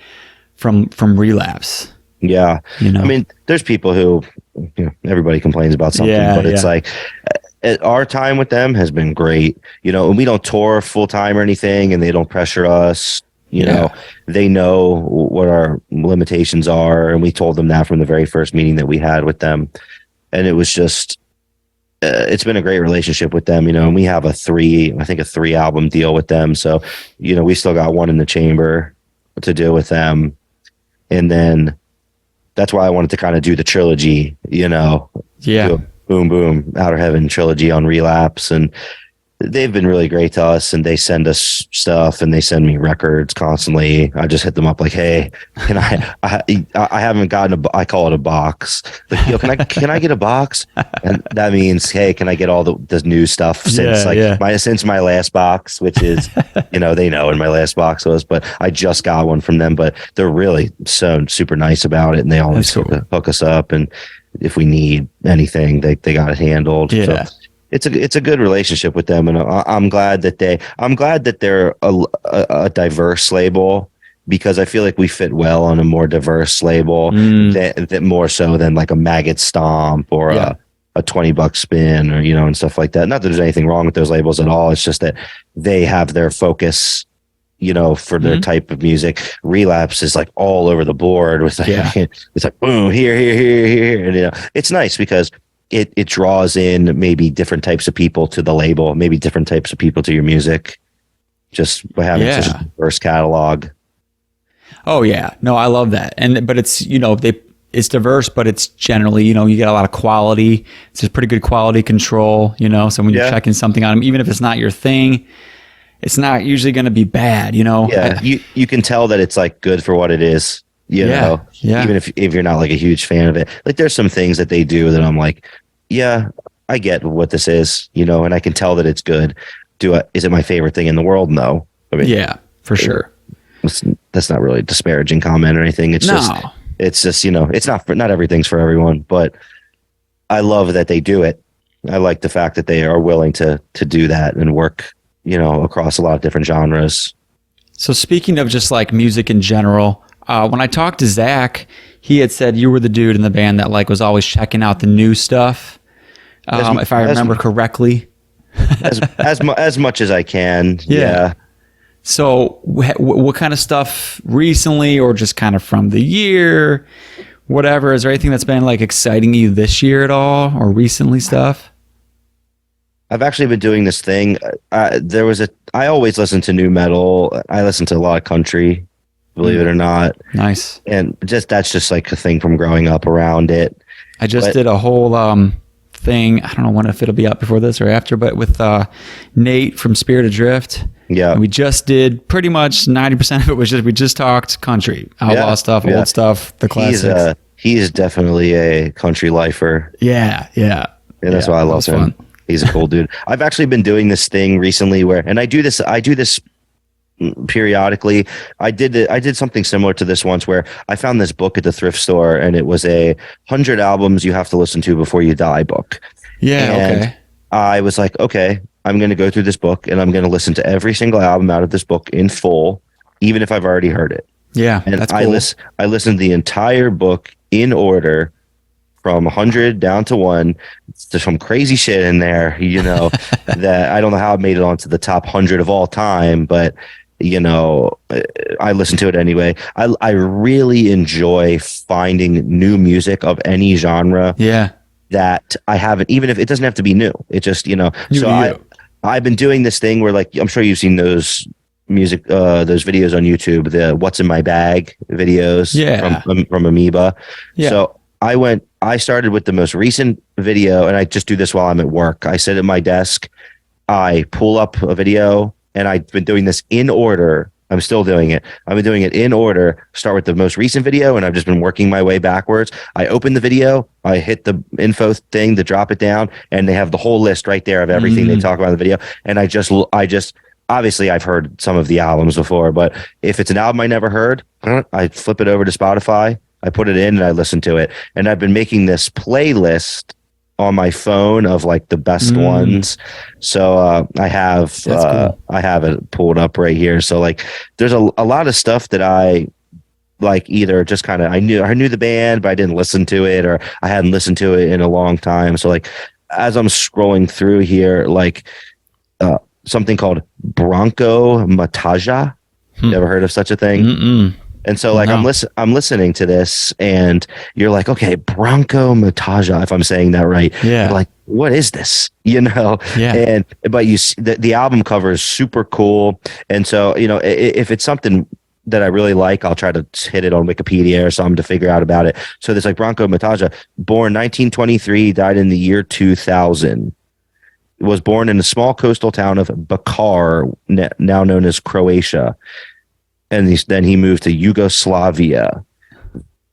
from Relapse. Yeah. I mean, there's people who, everybody complains about something, but it's like our time with them has been great, and we don't tour full time or anything, and they don't pressure us. They know what our limitations are, and we told them that from the very first meeting that we had with them. And it was just, it's been a great relationship with them, and we have a 3 album deal with them. So, we still got one in the chamber to do with them. And then that's why I wanted to kind of do the trilogy, do a Boom Boom Outer Heaven trilogy on Relapse. And they've been really great to us, and they send us stuff, and they send me records constantly. I just hit them up like, hey, can I haven't gotten I call it a box. Like, can I get a box? And that means, hey, can I get all the new stuff since my last box, which is, they know when my last box was, but I just got one from them, but they're really so super nice about it. And they always hook us up. And if we need anything, they got it handled. Yeah. So it's a good relationship with them, and I'm glad that they're a diverse label, because I feel like we fit well on a more diverse label that more so than like a Maggot Stomp or a $20 spin or and stuff like that. Not that there's anything wrong with those labels at all. It's just that they have their focus, for their type of music. Relapse is like all over the board with it's like boom here, and it's nice because it draws in maybe different types of people to the label, maybe different types of people to your music, just by having such a diverse catalog. Oh yeah, no, I love that. But it's it's diverse, but it's generally you get a lot of quality. It's a pretty good quality control. So when you're checking something on them, even if it's not your thing, it's not usually going to be bad, you know? Yeah, you can tell that it's like good for what it is, you know. Yeah. Even if you're not like a huge fan of it. Like there's some things that they do that I'm like, yeah, I get what this is, you know, and I can tell that it's good. Is it my favorite thing in the world? No. I mean, Yeah, for sure. That's not really a disparaging comment or anything. It's just, you know, it's not everything's for everyone, but I love that they do it. I like the fact that they are willing to do that and work, you know, across a lot of different genres. So speaking of just like music in general, when I talked to Zach, he had said you were the dude in the band that like was always checking out the new stuff. If I remember correctly, as much as I can. Yeah. So what kind of stuff recently, or just kind of from the year, whatever, is there anything that's been like exciting you this year at all, or recently stuff? I've actually been doing this thing. I always listen to new metal. I listen to a lot of country, believe it or not. Nice. And that's just like a thing from growing up around it. I just did a whole thing. I don't know if it'll be up before this or after, but with Nate from Spirit Adrift. Yeah. And we just did pretty much 90% of it was we just talked country, outlaw stuff, old stuff, the classics. He's definitely a country lifer. Yeah. And that's why I love him. Fun. He's a cool dude. I've actually been doing this thing recently and I do this periodically. I did something similar to this once where I found this book at the thrift store, and it was a 100 albums you have to listen to before you die book. Yeah. And okay. I was like, okay, I'm going to go through this book and I'm going to listen to every single album out of this book in full, even if I've already heard it. Yeah. And that's cool. I listened to the entire book in order from 100 down to 1. There's some crazy shit in there, you know, that I don't know how it made it onto the top 100 of all time, but you know, I listen to it anyway. I really enjoy finding new music of any genre. Yeah. That I haven't, even if it doesn't have to be new. It just, you know, I've been doing this thing where, like, I'm sure you've seen those those videos on YouTube, the What's in My Bag videos from Amoeba. Yeah. So I started with the most recent video, and I just do this while I'm at work. I sit at my desk, I pull up a video, and I've been doing this in order. I'm still doing it. I've been doing it in order. Start with the most recent video, and I've just been working my way backwards. I open the video, I hit the info thing to drop it down, and they have the whole list right there of everything they talk about in the video. And I just obviously I've heard some of the albums before, but if it's an album I never heard, I flip it over to Spotify, I put it in, and I listen to it. And I've been making this playlist on my phone of like the best ones. So I have cool. I have it pulled up right here. So like there's a lot of stuff that I like, either just kind of I knew the band, but I didn't listen to it, or I hadn't listened to it in a long time. So like as I'm scrolling through here, like something called Bronco Mataja. Never heard of such a thing? Mm-mm. And so like I'm listening to this, and you're like, okay, Bronco Mataja, if I'm saying that right. Yeah. You're like, what is this? You know? Yeah. But you see the album cover is super cool. And so, you know, if it's something that I really like, I'll try to hit it on Wikipedia or something to figure out about it. So there's like Bronco Mataja, born 1923, died in the year 2000. Was born in the small coastal town of Bakar, now known as Croatia. And then he moved to Yugoslavia.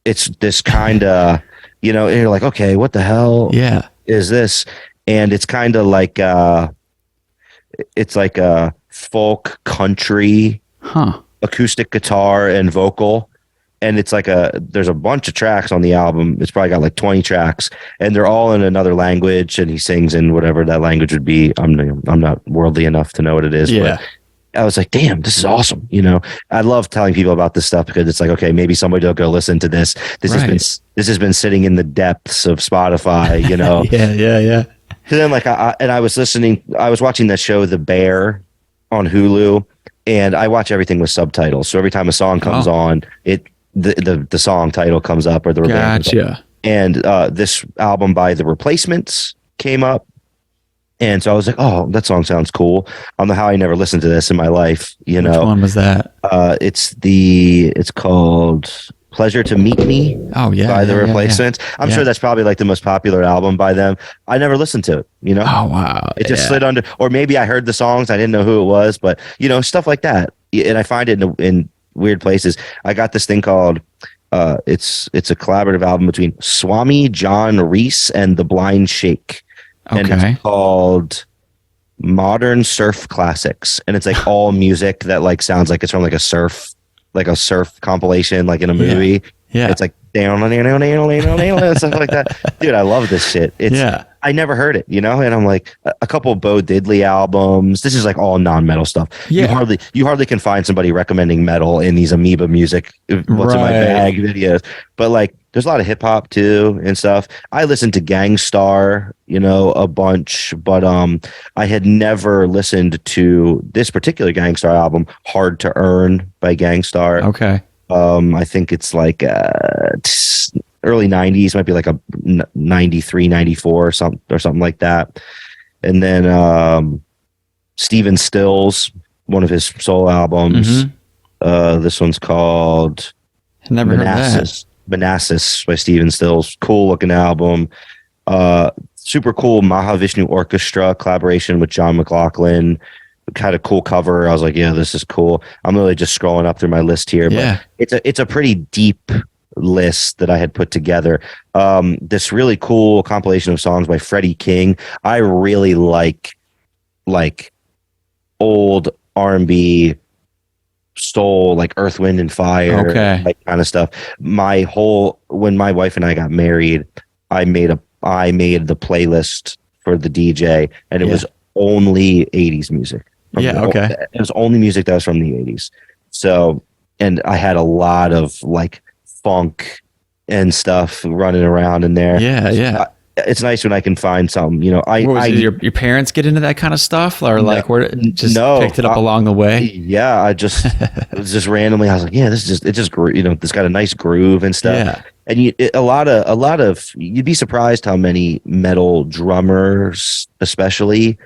It's this kind of, you know, you're like, okay, what the hell is this? And it's kind of like, it's like a folk country, acoustic guitar and vocal. And it's like there's a bunch of tracks on the album. It's probably got like 20 tracks, and they're all in another language. And he sings in whatever that language would be. I'm not worldly enough to know what it is. Yeah. But I was like, damn, this is awesome. You know, I love telling people about this stuff because it's like, okay, maybe somebody will go listen to this. This has been sitting in the depths of Spotify, you know? Yeah. So then like, I was watching that show, The Bear, on Hulu, and I watch everything with subtitles. So every time a song comes on, the song title comes up, or the gotcha. And this album by The Replacements came up. And so I was like, oh, that song sounds cool. I don't know how I never listened to this in my life. You know, which one was that? It's called Pleasure to Meet Me Oh yeah, by The yeah, yeah, yeah. Replacements. I'm Yeah. sure that's probably like the most popular album by them. I never listened to it, you know? Oh wow. It just Yeah. slid under, or maybe I heard the songs, I didn't know who it was, but stuff like that. And I find it in weird places. I got this thing called it's a collaborative album between Swami John Reese and The Blind Shake. And Okay. it's called Modern Surf Classics. And it's like all music that like sounds like it's from like a surf compilation, like in a movie. Yeah. It's like down stuff like that. Dude, I love this shit. I never heard it, and I'm like a couple of Bo Diddley albums. This is like all non-metal stuff. Yeah. You hardly can find somebody recommending metal in these Amoeba music what's in my bag videos. But like there's a lot of hip hop too and stuff. I listened to Gangstar, a bunch, but I had never listened to this particular Gangstar album, Hard to Earn by Gangstar. Okay. I think it's like early 90s, might be like a 93, 94 or something like that. And then Steven Stills, one of his solo albums. This one's called Never heard of that. Manassas by Steven Stills. Cool looking album. Super cool Mahavishnu Orchestra collaboration with John McLaughlin. Kind of cool cover. I was like, yeah, this is cool. I'm really just scrolling up through my list here, but it's a pretty deep list that I had put together. This really cool compilation of songs by Freddie King. I really like old R&B, soul, like Earth, Wind and Fire, like kind of stuff. When my wife and I got married, I made the playlist for the DJ, and it was only 80s music. It was only music that was from the 80s. So, and I had a lot of like funk and stuff running around in there. It's nice when I can find some, your parents get into that kind of stuff, or like picked it up along the way? Yeah, it was just randomly. I was like, yeah, it's just it's got a nice groove and stuff. Yeah. And a lot of you'd be surprised how many metal drummers, especially,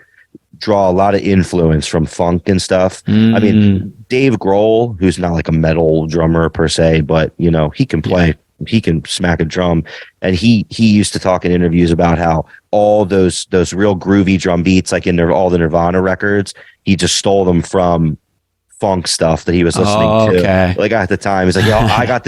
draw a lot of influence from funk and stuff. I mean, Dave Grohl, who's not like a metal drummer per se, but he can play, he can smack a drum. And he used to talk in interviews about how all those real groovy drum beats, like in all the Nirvana records, he just stole them from funk stuff that he was listening to. Like at the time, he's like, yo, I got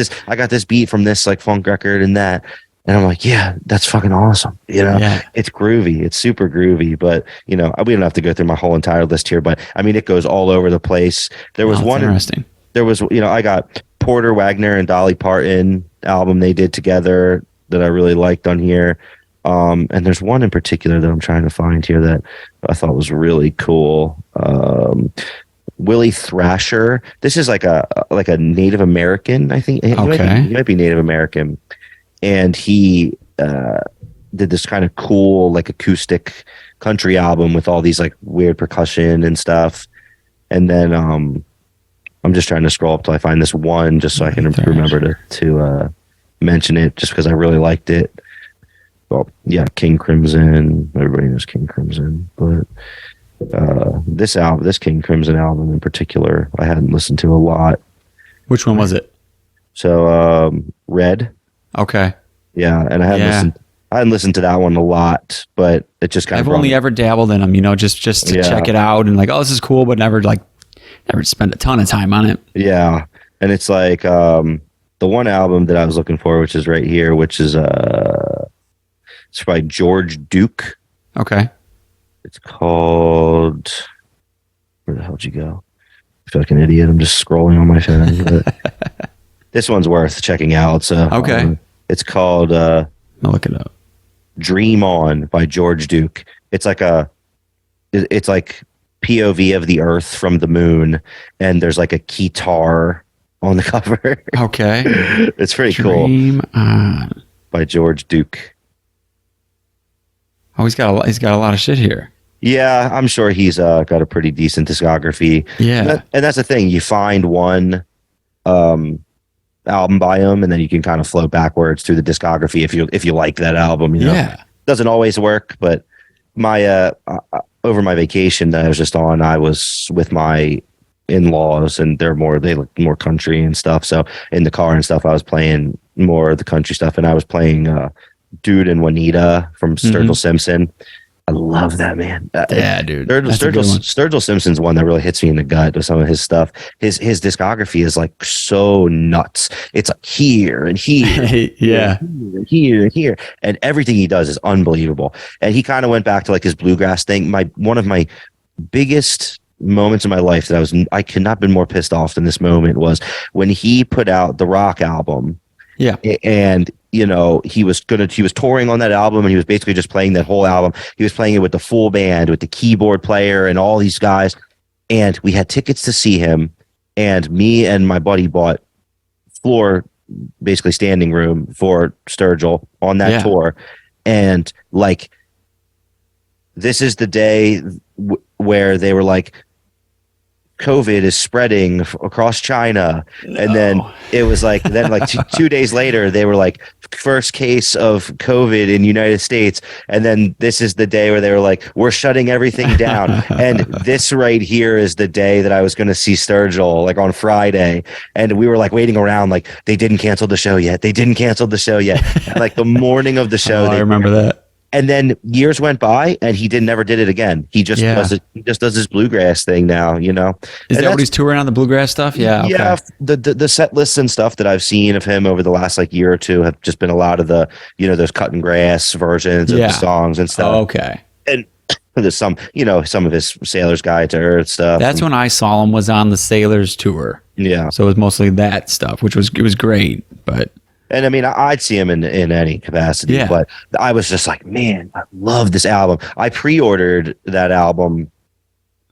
this beat from this like funk record and that. And I'm like, yeah, that's fucking awesome. It's groovy. It's super groovy. But, we don't have to go through my whole entire list here. But I mean, it goes all over the place. There was one interesting. There was, I got Porter Wagner and Dolly Parton album they did together that I really liked on here. And there's one in particular that I'm trying to find here that I thought was really cool. Willie Thrasher. This is like a Native American, I think. He might be Native American. And he did this kind of cool, like acoustic country album with all these like weird percussion and stuff. And then I'm just trying to scroll up till I find this one, just so I can remember to mention it, just because I really liked it. Well, yeah, King Crimson. Everybody knows King Crimson, but this King Crimson album in particular, I hadn't listened to a lot. Which one was it? So Red. Okay. Yeah, and I hadn't listened to that one a lot, but it just kind of. I've only ever dabbled in them, just to check it out and like, oh, this is cool, but never spent a ton of time on it. Yeah, and it's like the one album that I was looking for, which is right here, which is it's by George Duke. Okay. It's called. Where the hell did you go? I feel like an idiot. I'm just scrolling on my phone. But this one's worth checking out. So okay. It's called I'll look it up. Dream On by George Duke. It's like POV of the Earth from the moon, and there's like a guitar on the cover. Okay. It's pretty Dream cool. On. By George Duke. Oh, he's got a lot of shit here. Yeah, I'm sure he's got a pretty decent discography. Yeah. And that's the thing. You find one album by him, and then you can kind of float backwards through the discography if you like that album. Yeah, doesn't always work, but my over my vacation that I was just on, I was with my in-laws, and they look more country and stuff. So in the car and stuff, I was playing more of the country stuff, and I was playing Dude and Juanita from Sturgill Simpson. I love that, man. Yeah, dude. That's a good one. Sturgill Simpson's one that really hits me in the gut with some of his stuff. His discography is like so nuts. It's like here and here, yeah, and here and here, and everything he does is unbelievable. And he kind of went back to like his bluegrass thing. One of my biggest moments in my life that I could not have been more pissed off than this moment was when he put out the Rock album. Yeah, and he was touring on that album, and he was basically just playing that whole album. He was playing it with the full band, with the keyboard player and all these guys. And we had tickets to see him, and me and my buddy bought floor, basically standing room for Sturgill on that tour. And like, this is the day where they were like, COVID is spreading across China. No. And then it was like, two days later, they were like, first case of COVID in United States. And then this is the day where they were like, we're shutting everything down. And this right here is the day that I was going to see Sturgill, like on Friday. And we were like waiting around, like they didn't cancel the show yet. And like the morning of the show. I remember that. And then years went by, and he never did it again. He just does his bluegrass thing now, Is that what he's touring on, the bluegrass stuff? Yeah. Okay. Yeah. The set lists and stuff that I've seen of him over the last like year or two have just been a lot of the, those cutting grass versions of the songs and stuff. Oh, okay. And there's some of his Sailor's Guide to Earth stuff. That's when I saw him, was on the Sailors tour. Yeah. So it was mostly that stuff, it was great, but. And I mean, I'd see him in any capacity, but I was just like, man, I love this album. I pre-ordered that album,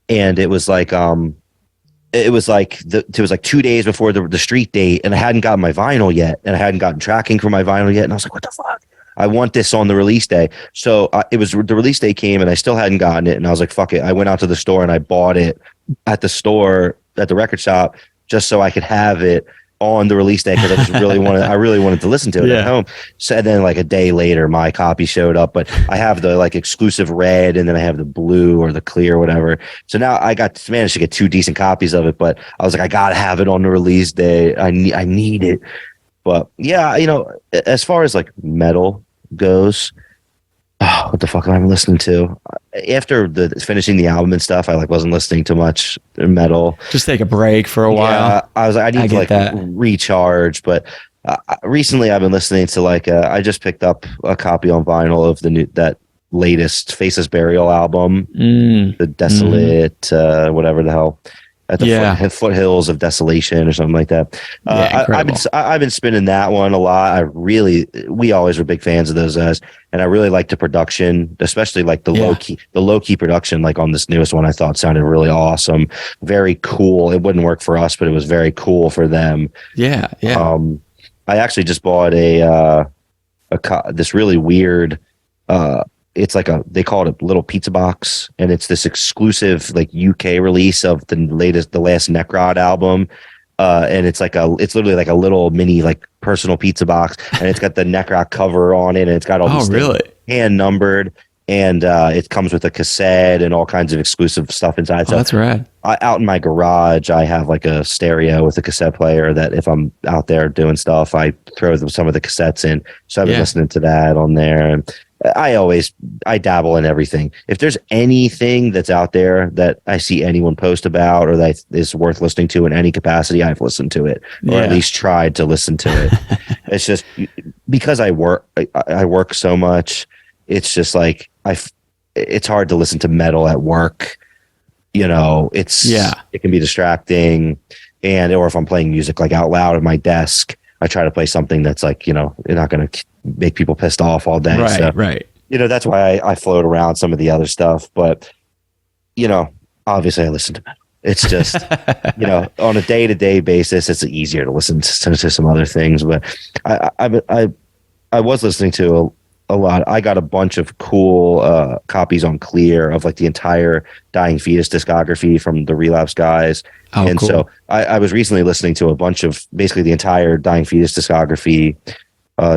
and it was like, it was like 2 days before the street date, and I hadn't gotten my vinyl yet, and I hadn't gotten tracking for my vinyl yet, and I was like, what the fuck? I want this on the release day. So the release day came, and I still hadn't gotten it, and I was like, fuck it. I went out to the store and I bought it at the record shop, just so I could have it on the release day, because I just really wanted to listen to it at home. So and then like a day later, my copy showed up, but I have the like exclusive red, and then I have the blue or the clear, whatever. So now I managed to get 2 decent copies of it, but I was like, I gotta have it on the release day. I need it. But yeah, as far as like metal goes, what the fuck am I listening to? After finishing the album and stuff, I like wasn't listening to much metal. Just take a break for a while. Yeah, I was like, I need to like recharge. But recently, I've been listening to like I just picked up a copy on vinyl of that latest Faceless Burial album, the Desolate, whatever the hell. At the foothills of desolation or something like that. I've been spinning that one a lot. We always were big fans of those guys, and I really like the production, especially like the low key production. Like on this newest one, I thought sounded really awesome, very cool. It wouldn't work for us, but it was very cool for them. Yeah. I actually just bought this really weird. It's like they call it a little pizza box, and it's this exclusive like UK release of the last Necrod album. And it's literally like a little mini like personal pizza box, and it's got the Necrod cover on it, and it's got all these things hand numbered, and it comes with a cassette and all kinds of exclusive stuff inside. So that's rad. Out in my garage, I have like a stereo with a cassette player that if I'm out there doing stuff, I throw some of the cassettes in. So I've been listening to that on there, and I dabble in everything. If there's anything that's out there that I see anyone post about or that is worth listening to in any capacity, I've listened to it, or at least tried to listen to it. It's just because I work so much. It's just like it's hard to listen to metal at work. It can be distracting, or if I'm playing music like out loud at my desk, I try to play something that's like, you're not going to make people pissed off all day. Right. That's why I float around some of the other stuff. But, obviously I listen to metal. It's just, on a day-to-day basis, it's easier to listen to some other things. But I was listening to a lot. I got a bunch of cool copies on clear of like the entire Dying Fetus discography from the Relapse guys. Oh, and cool. So I was recently listening to a bunch of basically the entire Dying Fetus discography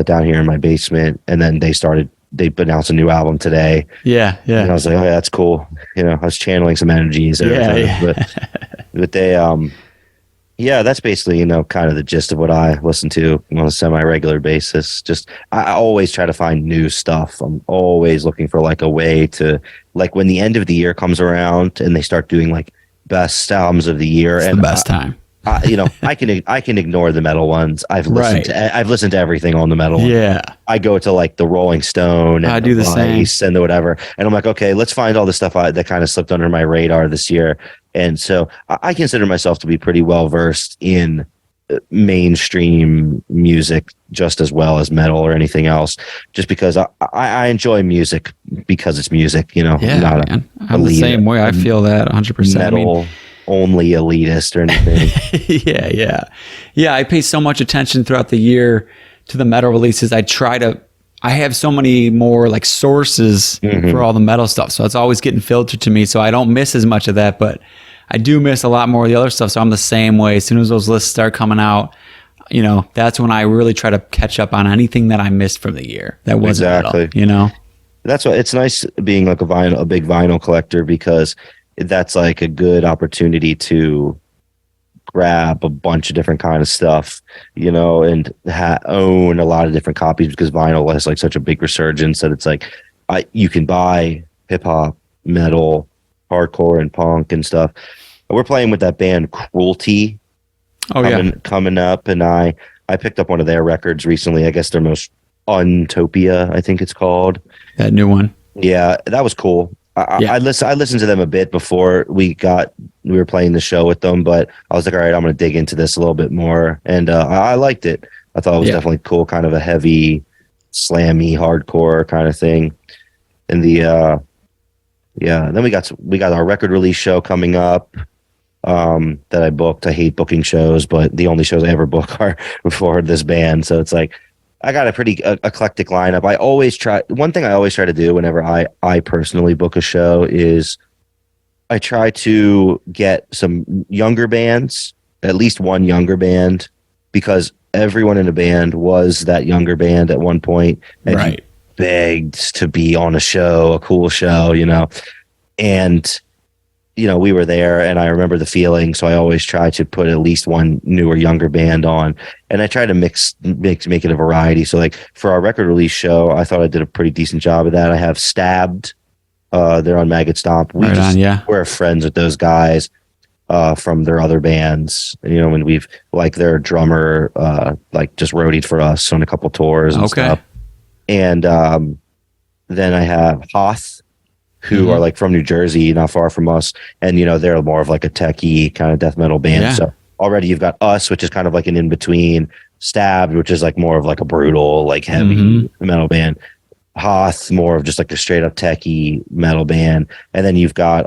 down here in my basement, and then they started they announced a new album today. Yeah, yeah. And I was like, oh yeah, that's cool. I was channeling some energies. But they, yeah, that's basically, kind of the gist of what I listen to on a semi-regular basis. Just, I always try to find new stuff. I'm always looking for like a way to, like when the end of the year comes around and they start doing like best albums of the year. It's and the best time. I can ignore the metal ones. I've listened to everything on the metal ones. Yeah. I go to like the Rolling Stone and I do the same. and the whatever, and I'm like, okay, let's find all the stuff that kind of slipped under my radar this year. And so I consider myself to be pretty well versed in mainstream music just as well as metal or anything else, just because I enjoy music because it's music. Yeah, man. I'm the same way. I feel that 100%. Metal. Only elitist or anything. Yeah. I pay so much attention throughout the year to the metal releases. I have so many more like sources for all the metal stuff. So it's always getting filtered to me. So I don't miss as much of that, but I do miss a lot more of the other stuff. So I'm the same way. As soon as those lists start coming out, that's when I really try to catch up on anything that I missed from the year. That wasn't metal, That's why it's nice being like a big vinyl collector, because that's like a good opportunity to grab a bunch of different kind of stuff, and own a lot of different copies, because vinyl has like such a big resurgence that it's like you can buy hip hop, metal, hardcore, and punk and stuff. We're playing with that band Cruelty coming up, and I picked up one of their records recently. I guess their most Untopia, I think it's called. That new one. Yeah, that was cool. I listened to them a bit before we were playing the show with them, but I was like, all right, I'm going to dig into this a little bit more. And I liked it. I thought it was definitely cool, kind of a heavy, slammy, hardcore kind of thing. And then we got our record release show coming up that I booked. I hate booking shows, but the only shows I ever book are for this band. So it's like, I got a pretty eclectic lineup. One thing I always try to do whenever I personally book a show is I try to get some younger bands, at least one younger band, because everyone in a band was that younger band at one point and begged to be on a cool show, and we were there, and I remember the feeling. So I always try to put at least one newer, younger band on, and I try to make it a variety. So like for our record release show, I thought I did a pretty decent job of that. I have Stabbed. They're on Maggot Stomp. We're friends with those guys from their other bands. And we've like their drummer like just roadied for us on a couple tours and stuff. And then I have Hoth, who are like from New Jersey, not far from us. And, they're more of like a techie kind of death metal band. Yeah. So already you've got us, which is kind of like an in-between. Stabbed, which is like more of like a brutal, like heavy metal band. Hoth, more of just like a straight up techie metal band. And then you've got,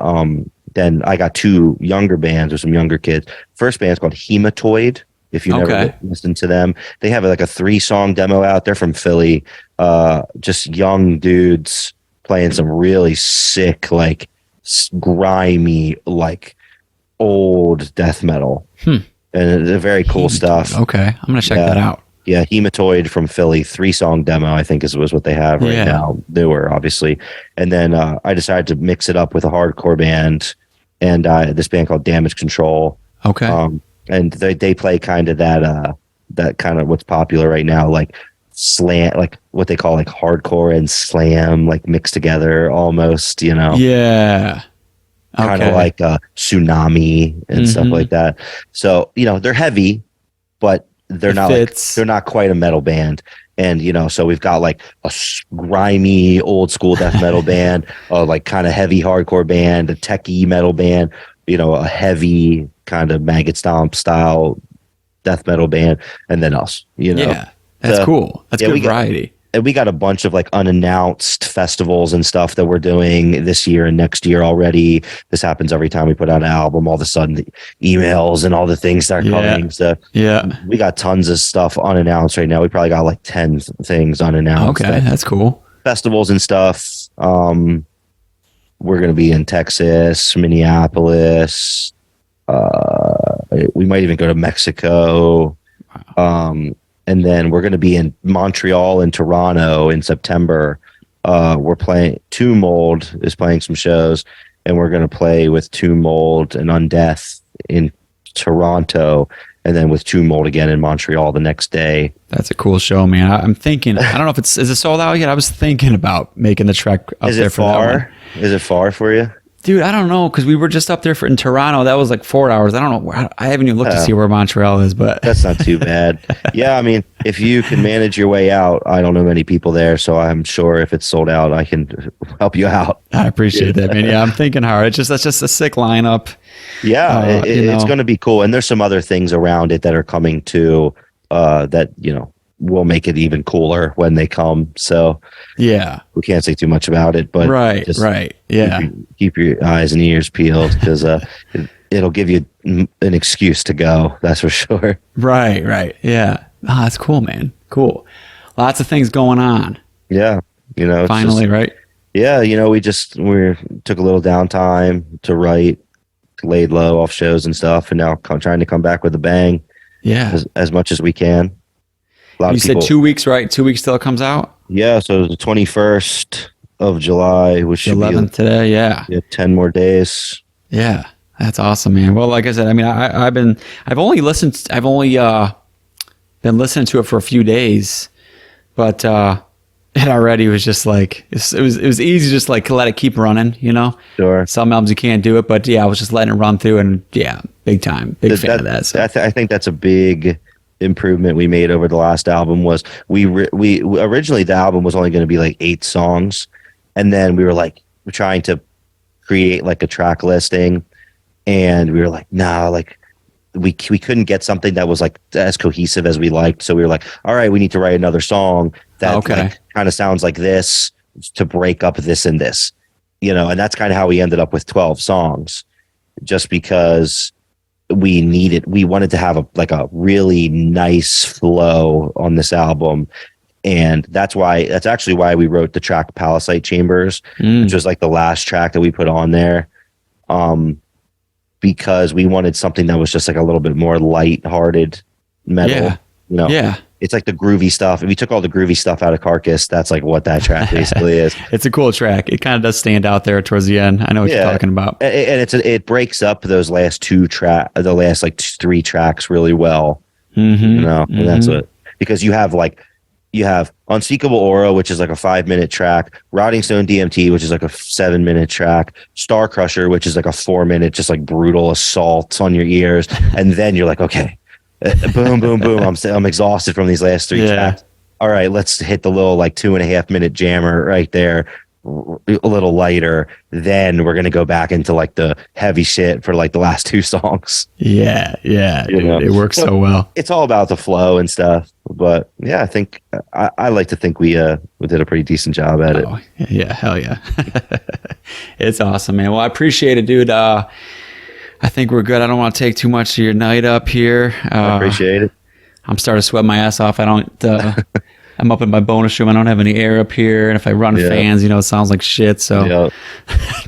then I got two younger bands with some younger kids. First band's called Hematoid. If you never listened to them, they have like a 3-song demo out. They're from Philly. Just young dudes playing some really sick, like grimy, like old death metal, and they're very cool stuff. Okay, I'm gonna check that out. Yeah, Hematoid from Philly, 3-song demo, I think was what they have right now. Newer, obviously. And then I decided to mix it up with a hardcore band, and this band called Damage Control. Okay. And they play kind of that kind of what's popular right now, like slam, like what they call like hardcore and slam, like mixed together almost, Yeah. Kind of like a Tsunami and stuff like that. So, they're heavy, but they're not quite a metal band. And, so we've got like a grimy old school death metal band, like kind of heavy hardcore band, a techie metal band, a heavy kind of Maggot Stomp style death metal band, and then us, Yeah, that's cool. That's good variety. And we got a bunch of like unannounced festivals and stuff that we're doing this year and next year already. This happens every time we put out an album. All of a sudden, the emails and all the things start coming. So we got tons of stuff unannounced right now. We probably got like 10 things unannounced. Okay, that's cool. Festivals and stuff. We're going to be in Texas, Minneapolis. We might even go to Mexico. Wow. And then we're going to be in Montreal and Toronto in September. we're playing Two Mold is playing some shows, and we're going to play with Two Mold and Undeath in Toronto, and then with Two Mold again in Montreal the next day. That's a cool show, man. I'm thinking, I don't know if is it sold out yet? I was thinking about making the trek up there for that one. Is it far for you? Dude, I don't know, because we were just up there in Toronto. That was like 4 hours. I don't know. I haven't even looked to see where Montreal is, but that's not too bad. Yeah, I mean, if you can manage your way out, I don't know many people there, so I'm sure if it's sold out, I can help you out. I appreciate that, man. Yeah, I'm thinking hard. That's just a sick lineup. Yeah, it's going to be cool, and there's some other things around it that are coming too. That will make it even cooler when they come. So yeah, we can't say too much about it, but right. Yeah. Keep your eyes and ears peeled, because it'll give you an excuse to go. That's for sure. Right. Yeah. Oh, that's cool, man. Cool. Lots of things going on. Yeah. Finally, right? Yeah. We took a little downtime to write, laid low off shows and stuff. And now trying to come back with a bang. Yeah. As much as we can. You said 2 weeks, right? 2 weeks till it comes out? Yeah, so the 21st of July, which should 11th be today, yeah. 10 more days. Yeah, that's awesome, man. Well, like I said, I mean, I've only been listening to it for a few days, but it already was just like it was easy, just like to let it keep running, Sure. Some albums you can't do it, but yeah, I was just letting it run through, and yeah, big fan of that. So. I think that's a big improvement we made over the last album. Was we originally the album was only going to be like 8 songs, and then we're trying to create like a track listing, and we were like, nah, like we couldn't get something that was like as cohesive as we liked, so we were like, all right, we need to write another song that kind of sounds like this to break up this and this, and that's kind of how we ended up with 12 songs, just because we wanted to have a really nice flow on this album. And that's actually why we wrote the track Palisade Chambers, which was like the last track that we put on there. Because we wanted something that was just like a little bit more light-hearted metal. Yeah. It's like the groovy stuff. If you took all the groovy stuff out of Carcass, that's like what that track basically is. It's a cool track. It kind of does stand out there towards the end. I know what you're talking about. And it breaks up those last the last like 3 tracks really well. Mm-hmm. And that's because you have Unspeakable Aura, which is like a 5-minute track, Rotting Stone DMT, which is like a 7-minute track, Star Crusher, which is like a 4-minute, just like brutal assault on your ears. And then you're like, okay, boom, boom, boom. I'm exhausted from these last 3 tracks. All right, let's hit the little like 2.5-minute jammer right there, a little lighter. Then we're gonna go back into like the heavy shit for like the last 2 songs. Yeah. It works so well. It's all about the flow and stuff. But yeah, I think I like to think we did a pretty decent job at it. Yeah, hell yeah. It's awesome, man. Well, I appreciate it, dude. I think we're good. I don't want to take too much of your night up here. I appreciate it. I'm starting to sweat my ass off. I'm up in my bonus room. I don't have any air up here. And if I run fans, it sounds like shit. So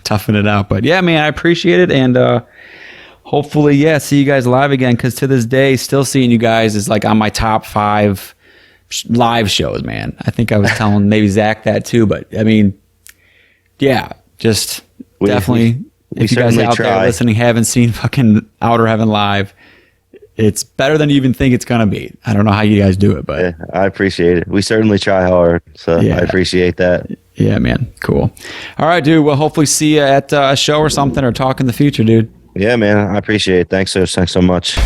toughen it out. But yeah, man, I appreciate it. And hopefully, see you guys live again. Because to this day, still seeing you guys is like on my top 5 live shows, man. I think I was telling maybe Zach that too. But I mean, yeah, just definitely. If you guys out there listening haven't seen fucking Outer Heaven live, it's better than you even think it's going to be. I don't know how you guys do it, but... Yeah, I appreciate it. We certainly try hard, so I appreciate that. Yeah, man. Cool. All right, dude. We'll hopefully see you at a show or something or talk in the future, dude. Yeah, man. I appreciate it. Thanks so much.